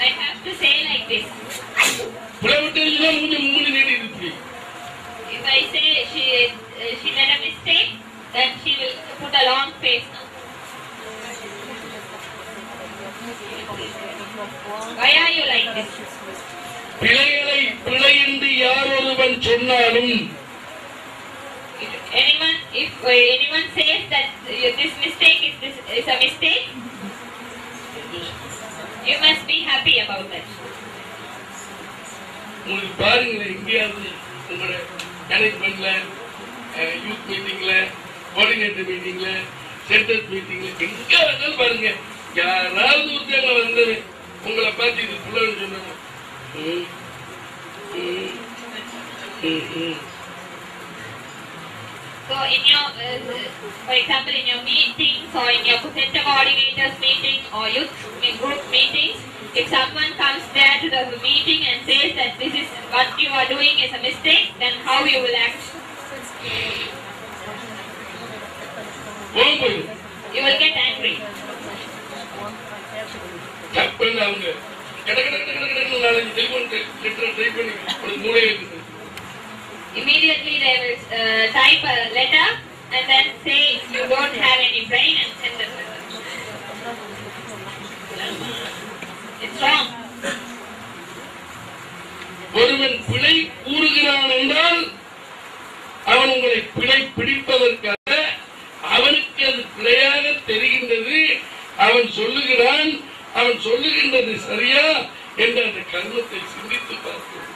I have to say like this. புலவட்டெல்லாம் கொஞ்சம் மூணு நேரம் இருக்கு. If I say she made a mistake, then she will put a long face now. Why are you like this? பிழைகளை பிழை என்று யார் ஒருவன் சொன்னாலும் If anyone says that this mistake is a mistake, you must be happy about that. உங்களுக்கு பாருங்களேன், எங்கேயாவது உங்களோட மேனேஜ்மெண்ட்ல, யூத் மீட்டிங்ல, கோஆர்டினேட்டர் மீட்டிங்ல, சென்டர் மீட்டிங்ல எங்க வேணாலும் பாருங்க, யாராவது ஒருத்தங்க வந்து உங்களை பார்த்து இது புள்ளன்னு சொன்னாங்க. So in your, for example, in your meetings or in your center coordinators meeting or youth group meetings, if someone comes there to the meeting and says that this is what you are doing is a mistake, then how you will act? You will get angry. தப்புன்னு அவங்க நாலஞ்சு telephone letter try பண்ணி ஒரு மூளை இருக்குது. Immediately they will type a letter and then say you don't have any brain and send the letter. It's wrong. ஒருவன் பிழை கூறுகிறான் என்றால் அவன் உங்களை பிழை பிடிப்பதற்காக அவனுக்கு அது பிழையாக தெரிகின்றது. அவன் சொல்லுகிறான், அவன் சொல்லுகின்றது சரியா என்ற அந்த கர்மத்தை சிந்தித்து பார்க்கிறோம்.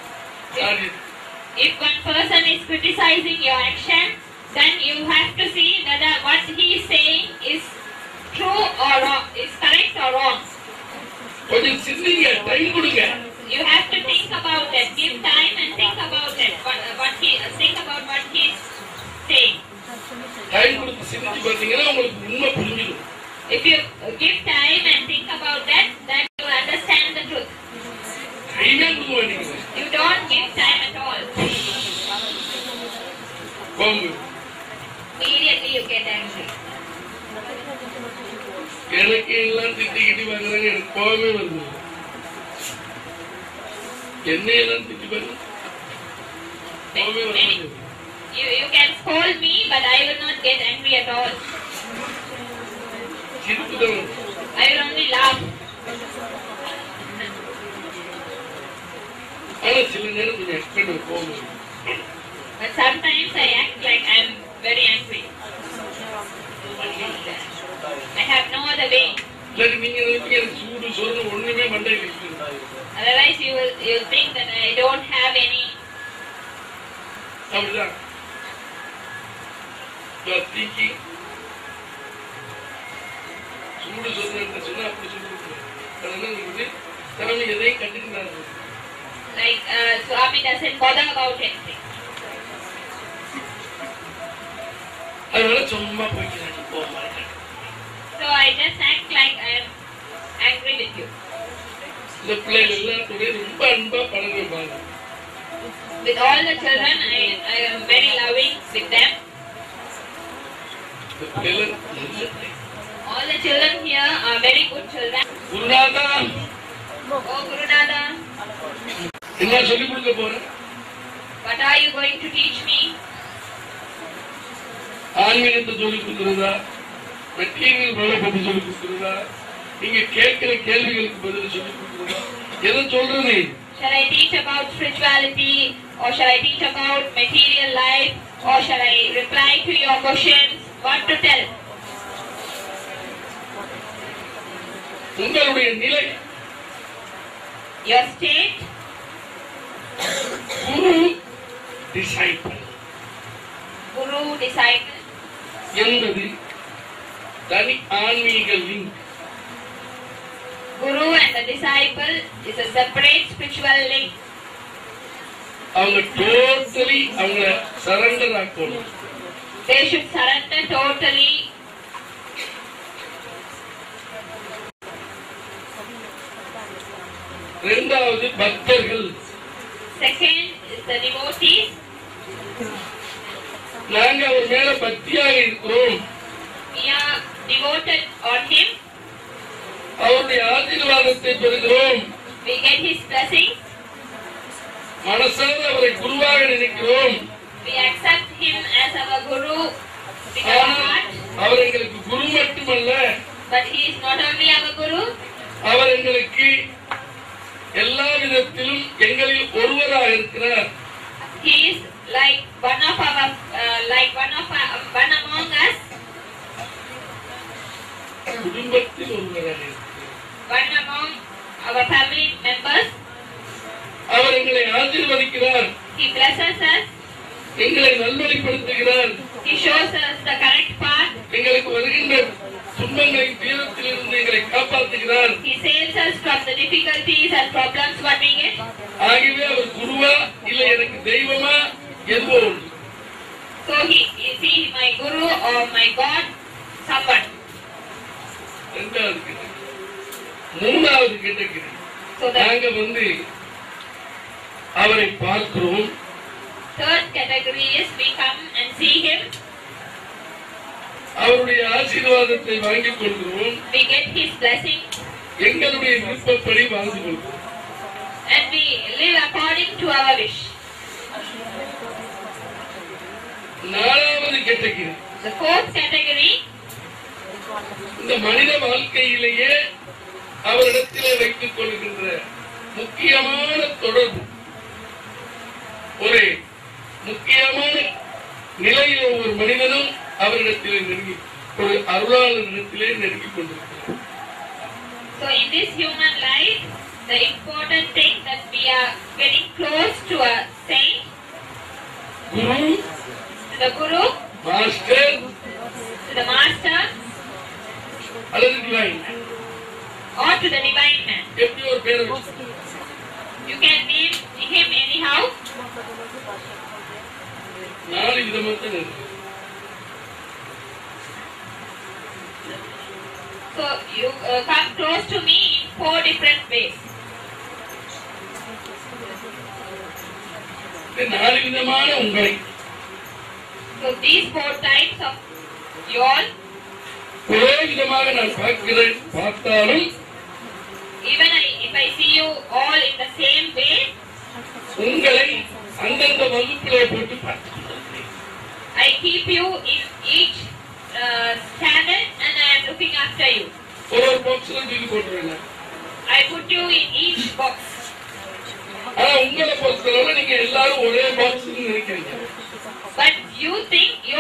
If one person is criticizing your action, then you have to see whether what he is saying is true or wrong, is correct or wrong. கொஞ்சம் சிந்திங்க, டைம் கொடுங்க. You have to think about that. Give time and think about it. Think about what he is saying. Time கொடுத்து சிந்திச்சு பார்த்தீங்கன்னா உங்களுக்கு உண்மை புரிஞ்சிடும். If you give time and think about that, then you will understand the truth. டைமே கொடுக்க மாட்டீங்க. You don't give time at all. Immediately you get angry. எனக்கு எல்லாம் திட்டிக்கிட்டு வாங்குறாங்க, எனக்கு கோபமே வருது. என்னையெல்லாம் திட்டி பாருங்க, கோபமே வருது. You can scold me, but I will not get angry at all. சிரிப்பு தான். I will only laugh. ஆனா சில நேரம் கொஞ்சம் எக்ஸ்பெக்ட் கோபம். But sometimes I act like I am very angry. I have no other way. இல்லாட்டி நீங்க நினைப்பீங்க எனக்கு சூடு சொரணம் ஒண்ணுமே மண்டையில் இருக்குது. Otherwise you will think that I don't have any. அப்படிதான். You are thinking. சூடு சொரணம் சொன்னா அப்படி சொல்லுங்க. அதனால நீங்க தலைமை எதையும் கண்டுக்கிறாரு. Like Swami doesn't bother about anything. அதனால சும்மா போய்க்கிறாங்க, போக மாட்டேன். So I just act like I am angry with you. இந்த பிள்ளைகள் எல்லாத்தோடையும் ரொம்ப அன்பா பழகுவாங்க. With all the children, I am very loving with them. All the children here are very good children. குருநாதா, Oh Gurunatha, என்ன சொல்லிக் கொடுக்க போறேன்? what are you going to teach me? ஆன்மீகத்தை சொல்லிக் கொடுக்கிறதா, மெட்டீரியல் வேலை பத்தி சொல்லிக் கொடுக்கிறதா, நீங்க கேட்கிற கேள்விகளுக்கு பதில் சொல்லிக் கொடுக்கிறதா, எதை சொல்றது? Shall I teach about spirituality, or shall I teach about material life, or shall I reply to your questions? What to tell? உங்களுடைய நிலை, Your state, Guru disciple Guru, disciple. என்பது தனி ஆன்மீக link. Guru and the disciple is a separate spiritual link. அவங்க totally அவங்க surrender ஆக்கணும். They should surrender totally. இரண்டாவது பக்தர்கள். Second is the devotees. நாங்க அவர் மேல பக்தியாக இருக்கிறோம். We are devoted on him. அவருடைய ஆசீர்வாதத்தை பெறுகிறோம். We get his blessings. மனசார அவரை குருவாக நினைக்கிறோம். We accept him as our guru with our heart. அவர் எங்களுக்கு குரு மட்டுமல்ல, But he is not only our guru. அவர் எங்களுக்கு எல்லா விதத்திலும் எங்களில் ஒருவராக இருக்கிறார். He is like one among us. குடும்பத்தில் ஒருவராக இருக்கிறார். One among our family members. அவர் எங்களை ஆசீர்வதிக்கிறார். He blesses us. எங்களை நல்வழிப்படுத்துகிறார். He shows us the correct path. எங்களுக்கு வருகின்ற துன்பங்களின் தீரத்திலிருந்து எங்களை காப்பாற்றுகிறார். He saves us from the difficulties and problems what we get. ஆகவே அவர் குருவா இல்லை எனக்கு தெய்வமா எதுவோ ஒன்று. So is he my guru or my God? Someone. இரண்டாவது கேட்டகரி. மூணாவது கேட்டகரி. So the நாங்க அவரை பார்க்கிறோம். third category is we come and see him. அவருடைய ஆசீர்வாதத்தை வாங்கிக் கொள்கிறோம். We get his blessing. எங்களுடைய விருப்பப்படி வாழ்ந்து கொள்கிறோம். And we live according to our wish. நாலாவது கேட்டகரி. The fourth category. இந்த மனித வாழ்க்கையிலேயே அவரிடத்திலே வைத்துக் கொள்கின்ற முக்கியமான தொடர்பு, ஒரு முக்கியமான நிலையிலே ஒரு மனிதனும் அவரிடத்திலே நெருங்கி, ஒரு அருளாளரிடத்திலே நெருங்கிக் கொண்டிருக்கிறார். So in this human life, the important thing that we are getting close to a saint, Guru, to the guru, master to the master, அல்லது divine, or to the divine man. எப்படி ஒரு பேரை வச்சு You can name him anyhow. நாலு விதமாக இருக்கு. So you come close to me in 4 different ways. இந்த நாலு விதமான உங்களை So these 4 types of you all, ஒரே விதமாக நான் பார்த்தாலும் even if I see you all in the same way, உங்களை அந்தந்த வகுப்பிலே போட்டு பார்த்து I keep you in each standard and I am looking after you. ஒரு பாக்ஸ்ல தூக்கி போட்டுருவேன். I put you in each box. ஆனா உங்களை பொறுத்தளவுல நீங்க எல்லாரும் ஒரே பாக்ஸ்ல நினைக்கிறீங்க. But you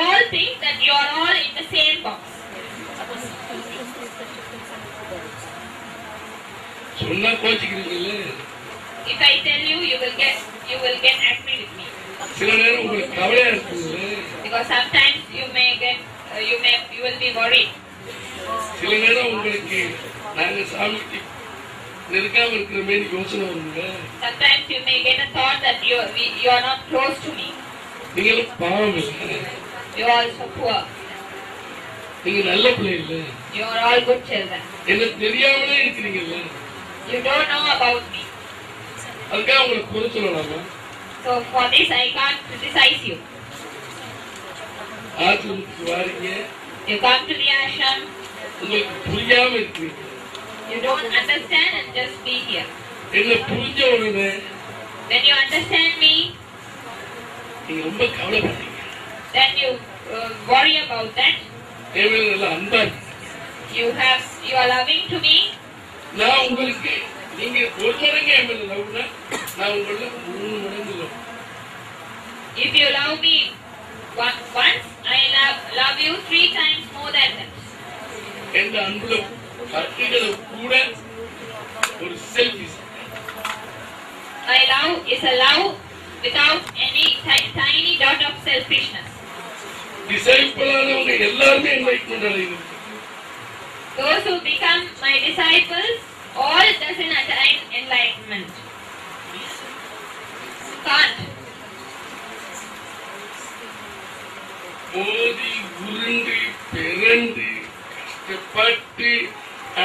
all think that you are all in the same box. சொன்னா கோச்சிக்கிறீங்கல்ல. If I tell you, you will get angry with me. சில நேரம் உங்களுக்கு கவலையா இருக்குல்ல. Because sometimes you will be worried. சில நேரம் உங்களுக்கு நாங்க சாமிக்கு நெருக்காம இருக்கிறமே யோசனை வருங்க. Sometimes you may get a thought that you are not close to me. நீங்களும் பாவம் இல்லை. You are also poor. நீங்க நல்ல பிள்ளை இல்ல. You are all good children. என்ன தெரியாமலே இருக்கிறீங்கல்ல. You don't know about me. அதுக்காக உங்களுக்கு குறை சொல்லலாமா? So for this I can't criticize you. ஆசிரமத்துக்கு வாரீங்க. You come to the ashram. உங்களுக்கு புரியாம இருக்கிறீங்க. You don't understand and just be here. என்ன புரிஞ்ச உடனே When you understand me, நீங்க ரொம்ப கவலைப்படுறீங்க. then you worry about that. தேவையான நல்ல அன்பா You are loving to me. நான் உங்களுக்கு நீங்க ஒரு மடங்கு என் மேல லவ்னா நான் உங்களை 3 மடங்கு love. If you love me once, I love you 3 times more than that. எந்த அன்புல பற்றுகளை கூட ஒரு selfish. My love is a love without any tiny dot of selfishness. டிசைபிளானவங்க எல்லாருமே என்லைட்மெண்ட் அடையுது. Those who become my disciples all doesn't attain enlightenment. Can't. மோதி உருண்டு பிறண்டு கஷ்டப்பட்டு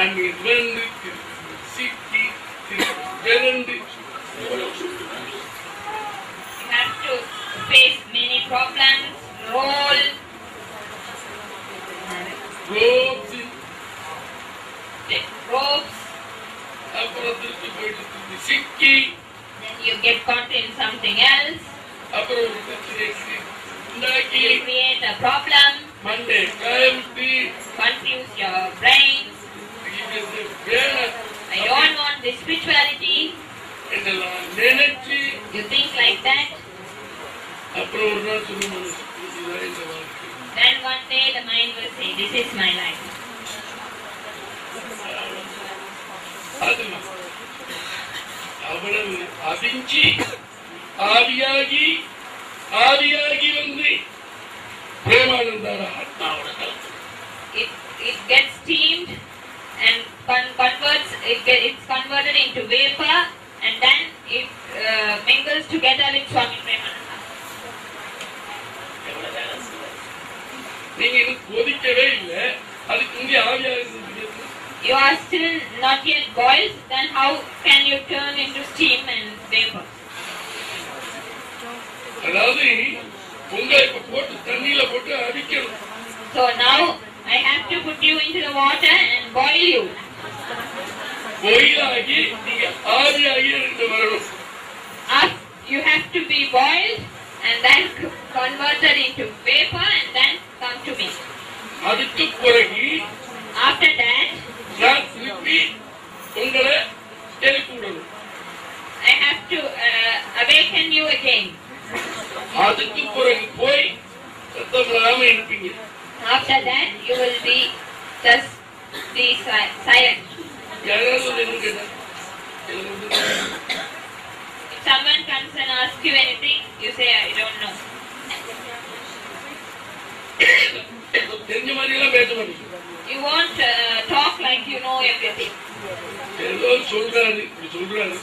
அமீர் வந்து சிக்கி பிறண்டு You have to face many problems, roll, ropes take ropes, அப்புறம் திருப்பி போயிட்டு திருப்பி சிக்கி then you get caught in something else, அப்புறம் ஒரு பிரச்சனைக்கு உண்டாக்கி you create a problem, மண்டே காயவிட்டு confuse your brains. இது வேணாம் I don't want this spirituality. என்றெல்லாம் நினைச்சு You think like that. அப்புறம் ஒரு நாள் சொல்லுவாங்க இதுதான் இந்த வாழ்க்கை. Then one day the mind will say, this is my life. அது அவ்வளவு அவிஞ்சி ஆவியாகி வந்து பிரேமானந்தார ஆத்மாவோட கலந்து It gets steamed and it's converted into vapor, and then it mingles together with Swami Premananda. நீங்க இது கொதிக்கவே இல்லை அதுக்கு இங்கே ஆவியா இருந்தது. You are still not yet boiled, then how can you turn into steam and vapor? அதாவது உங்களை இப்ப போட்டு தண்ணியில போட்டு அடிக்கணும். So now I have to put you into the water and boil you. பொயிலாகி நீங்க ஆவியாகி இருந்து வரணும். You have to be boiled and then converted into vapor and then come to me. அதுக்கு பிறகு After that, நான் திருப்பி உங்களை எழுப்பி விடணும். I have to awaken you again. அதுக்கு பிறகு போய் சத்தம் இல்லாம இருப்பீங்க. After that, you will be just be silent. யாராவது என்ன கேட்டா If someone comes and asks you anything, you say, I don't know. தெரிஞ்ச மாதிரி எல்லாம் பேச மாட்டீங்க. You won't talk like you know everything. ஏதோ சொல்றாரு இப்படி சொல்றாரு.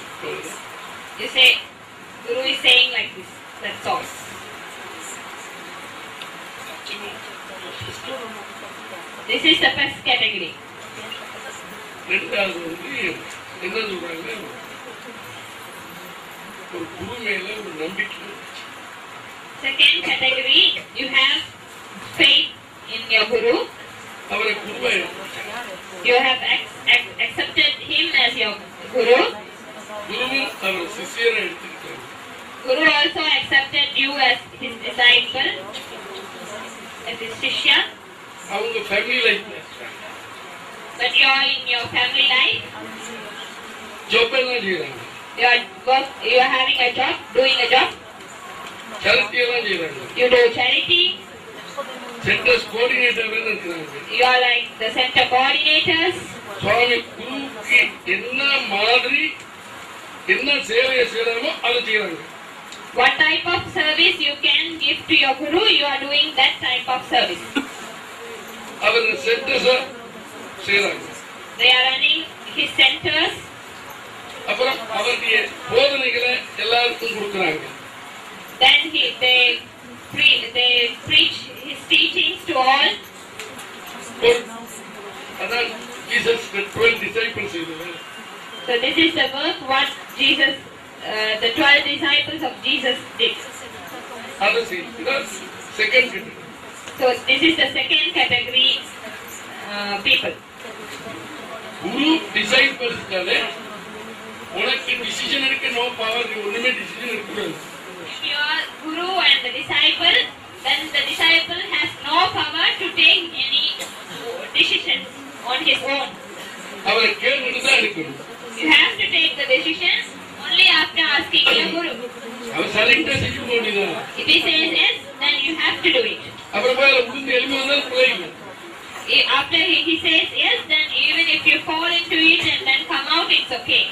You say, Guru is saying like this. That's all. This is the first category. ரெண்டாவது என்ன சொல்றாங்க, ஒரு குரு மேல ஒரு நம்பிக்கை. Second category, you have faith in your Guru. அவரை குருவா You have accepted him as your Guru. குருவும் அவர் சிஷியரை எடுத்துக்கிட்டாங்க. Guru also accepted you as his disciple, as his shishya. அவங்க ஃபேமிலி லைஃப்ல But you are in your family life. Job எல்லாம் செய்யறாங்க. You are having a job, doing a job. Charity எல்லாம் செய்யறாங்க. You do charity. Centres coordinator இருக்கிறாங்க. You are like the center coordinators. சுவாமி குருவுக்கு என்ன மாதிரி என்ன சேவையை செய்யறாமோ அதை செய்யறாங்க. What type of service you can give to your Guru, you are doing that type of service. அவர் சென்டர்ஸ் செய்யறாங்க. They are running his centers. அப்புறம் அவருடைய போதனைகளை எல்லாருக்கும் கொடுக்கறாங்க. Then they preach his teachings to all. அதான் ஜீசஸ் 12 disciples செய்தார். So this is the work what Jesus, the 12 disciples of Jesus did. அதை செய்தார். Second category. So this is the second category people. குரு டிசைபிள்ஸ்னால உனக்கு டிசிஷன் எடுக்க no power, ஒண்ணுமே decision எடுக்கக்கூடாது. If you are Guru and the disciple, then the disciple has no power to take any decisions on his own. அவரை கேட்டுட்டு தான் எடுக்கணும். You have to take the decision only after asking your Guru. அவர் சைலண்டா செஞ்சு போடுதான். If he says yes, then you have to do it. அப்புறம் போய் உளுந்து எழுப்பி வந்தால் பிழைக்கும். After he says yes, then even if you fall into it and then come out, it's okay.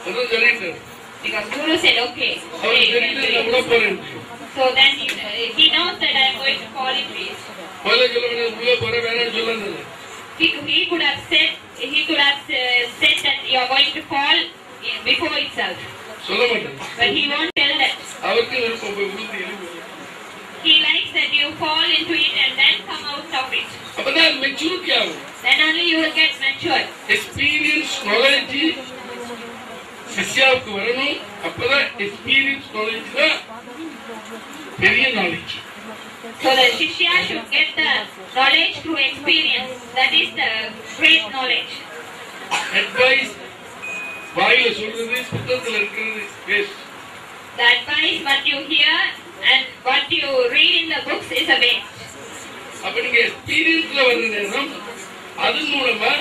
அதான் சரிங்க. Because Guru said okay. அவர் தெரிஞ்சு நான் உள்ள போறேன். So then he knows that I am going to fall into it. போல சொல்ல உள்ள போற வேணாம்னு சொல்லாதீங்க. He could have said that you are going to fall before itself. சொல்ல மாட்டாங்க. But he won't tell that. அவருக்கு விருப்பம் போய் உளுந்து எழுப்பி. He likes that you fall into it and then come out of it. அப்பதான் மெச்சூரிட்டி ஆகும். Then only you will get matured. Experience knowledge சிஷ்யாவுக்கு வரணும். அப்பதான் எக்ஸ்பீரியன்ஸ் நாலேஜ் தான் பெரிய knowledge. So the Shishya should get the knowledge through experience. That is the great knowledge. Advice வாயில சொல்றது புத்தகத்துல இருக்கிறது waste. The advice what you hear and what you read in the books is a waste. அப்ப நீங்க எக்ஸ்பீரியன்ஸ்ல வர்ற நேரம் அது மூலமா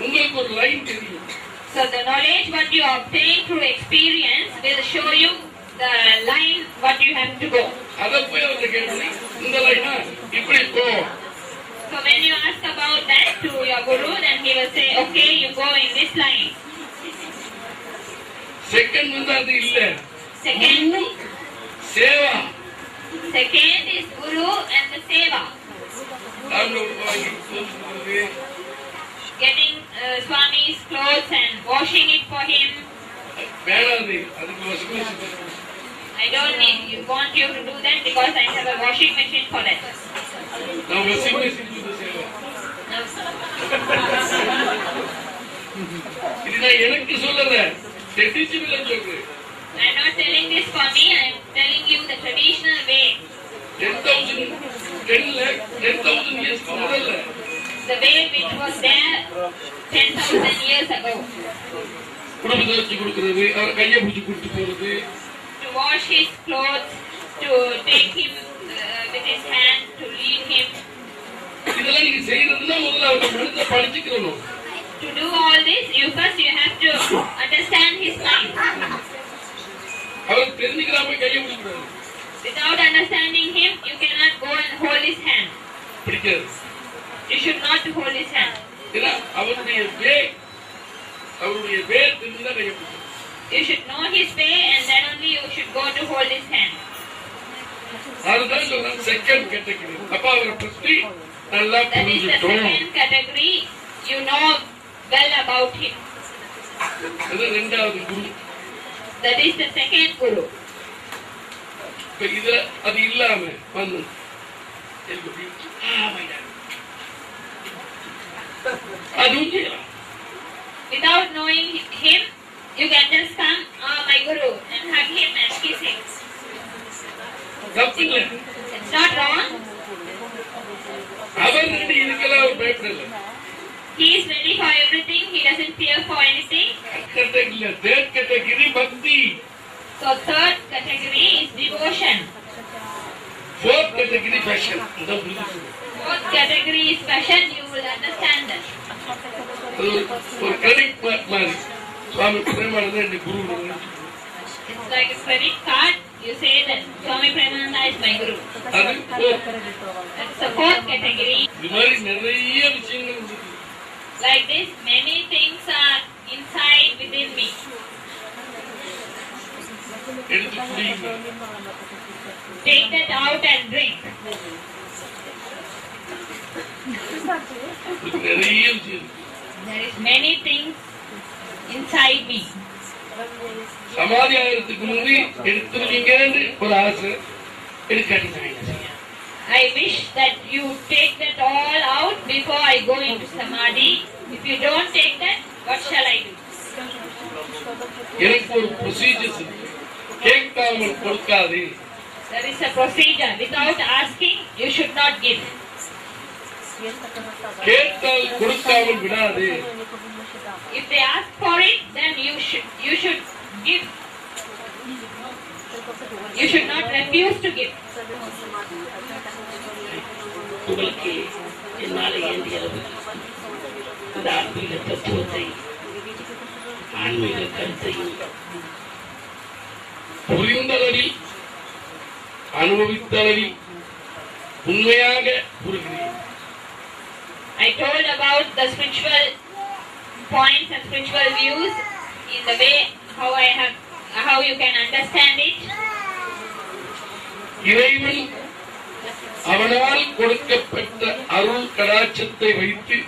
உங்களுக்கு ஒரு லைன் தெரியும். So the knowledge what you obtain through experience will show you the line what you have to go. அத போய் அவர்கிட்ட கேட்டு இந்த லைனா இப்படி போ. So when you ask about that to your guru, then he will say, okay, you go in this line. Second வந்து அது இல்ல. Second Seva. Second is guru and the seva. Getting Swami's clothes and washing it for him. I don't need you want you to do that because I have a washing machine for that. Now washing machine do the seva. No, sir. இதுனா எனக்கு சொல்லல traditional சொல்றேன். I am not telling this for me, I am telling you the traditional way. 10,000 years முதல்ல The way which was there 10,000 years ago. குடும்பத்தை வச்சு கொடுக்கிறது, அவர் கையை பிடிச்சி கொடுத்து போறது. To wash his clothes, to take him with his hand, to lead him. இதெல்லாம் நீங்க செய்யறதுன்னா முதல்ல அவர் மனதை படிச்சுக்கணும். To do all this, you have to understand his mind. அவர் தெரிஞ்சுக்கிறாம கையை பிடிக்கிறாரு. Without understanding him, you cannot go and hold his hand. பிடிக்காது. You should not hold his hand. ஏன்னா அவருடைய வே தெரிஞ்சுதான் கையை பிடிக்கணும். You should know his way and then only you should go to hold his hand. அதுதான் சொல்றேன் second category. அப்ப அவரை பற்றி நல்லா That is the புரிஞ்சுட்டோம். second category. You know well about him. அது ரெண்டாவது குரு. That is the second guru. இப்ப இதுல அது இல்லாம வந்து அதுவும் செய்யலாம். Without knowing him, you can just come, my guru, and hug him and kiss him. தப்பு இல்லை. It's not wrong. அவர் ரெண்டு இதுக்கெல்லாம் அவர் பயப்படல. He is ready for everything. He doesn't fear for anything. கேட்டகரியில தேர்ட் கேட்டகரி பக்தி. So third category is devotion. Fourth category passion. Fourth category is passion. You will understand that. ஒரு credit மாதிரி சுவாமி பிரேமானந்தா என் குரு. It's like a credit card. You say that Swami Premananda is my guru. அது That's the fourth category. இது மாதிரி நிறைய விஷயங்கள் இருக்கு. Like this, many things are inside within me. எடுத்து குடிங்க. Take that out and drink. நிறைய விஷயம். There is many things inside me. சமாதி ஆகிறதுக்கு முன்னாடி எடுத்துருவீங்கன்னு ஒரு ஆசை. எடுக்காட்டீங்க. I wish that you take that all out before I go into samadhi. If you don't take that, what shall I do? எனக்கு ஒரு procedures இருக்கு. கேட்காமல் கொடுக்காதே. There is a procedure. Without asking, you should not give. கேட்டால் கொடுக்காமல் விடாதே. If they ask for it, then you should give. You should not refuse to give. உங்களுக்கு என்னால் ஏந்திய அளவு இந்த ஆன்மீக தத்துவத்தை ஆன்மீக கருத்தையும் புரிந்தளவில் அனுபவித்தளவில் உண்மையாக புரிகிறேன். I told about the spiritual points and spiritual views in the way how you can understand it. இறைவன் அவனால் கொடுக்கப்பட்ட அருள் கடாட்சத்தை வைத்து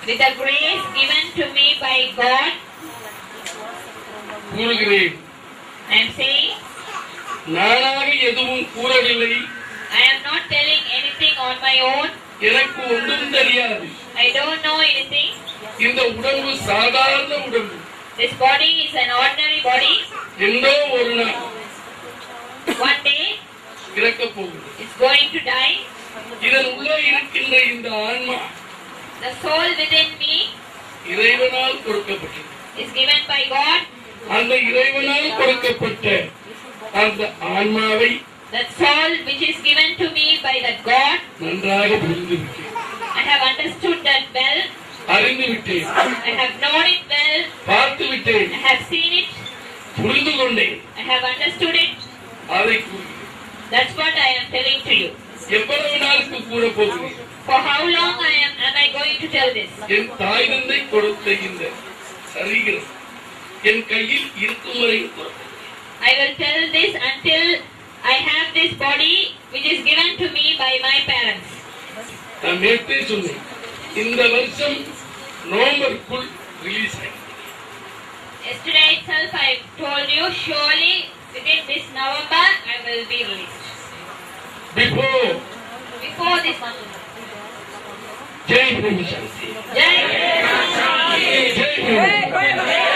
With the grace given to me by God, கூறுகிறேன். I am saying நானாக எதுவும் கூறவில்லை. I am not telling anything on my own. எனக்கு ஒன்றும் தெரியாது. I don't know anything. இந்த உடம்பு சாதாரண உடம்பு. This body is an ordinary body. என்னோ ஒரு நாள் One day இறக்க போகுது. it's going to die. இதன் உள்ளே இருக்கின்ற இந்த ஆன்மா The soul within me இறைவனால் கொடுக்கப்பட்டது. is given by God. அந்த இறைவனால் கொடுக்கப்பட்ட அந்த ஆன்மாவை That soul which is given to me by that God, நன்றாக புரிந்துவிட்டேன். I have understood that well. அறிந்து விட்டேன். I have known it well. பார்த்து விட்டேன். I have seen it. புரிந்து கொண்டேன். I have understood it. அதை கூறுகிறேன். That's what I am telling to you. எவ்வளவு நாளுக்கு கூற போகிறேன்? For how long am I going to tell this? என் தாய் தந்தை கொடுத்த இந்த சரீரம் என் கையில் இருக்கும் வரை I will tell this until I have this body which is given to me by my parents. நான் நேற்றே சொன்னேன், இந்த வருஷம் நவம்பருக்குள் ரிலீஸ் ஆகும். Yesterday itself I told you, surely within this November I will be released. Before this month. Jai Hind Shanti. Jai Hind. Jai Hind.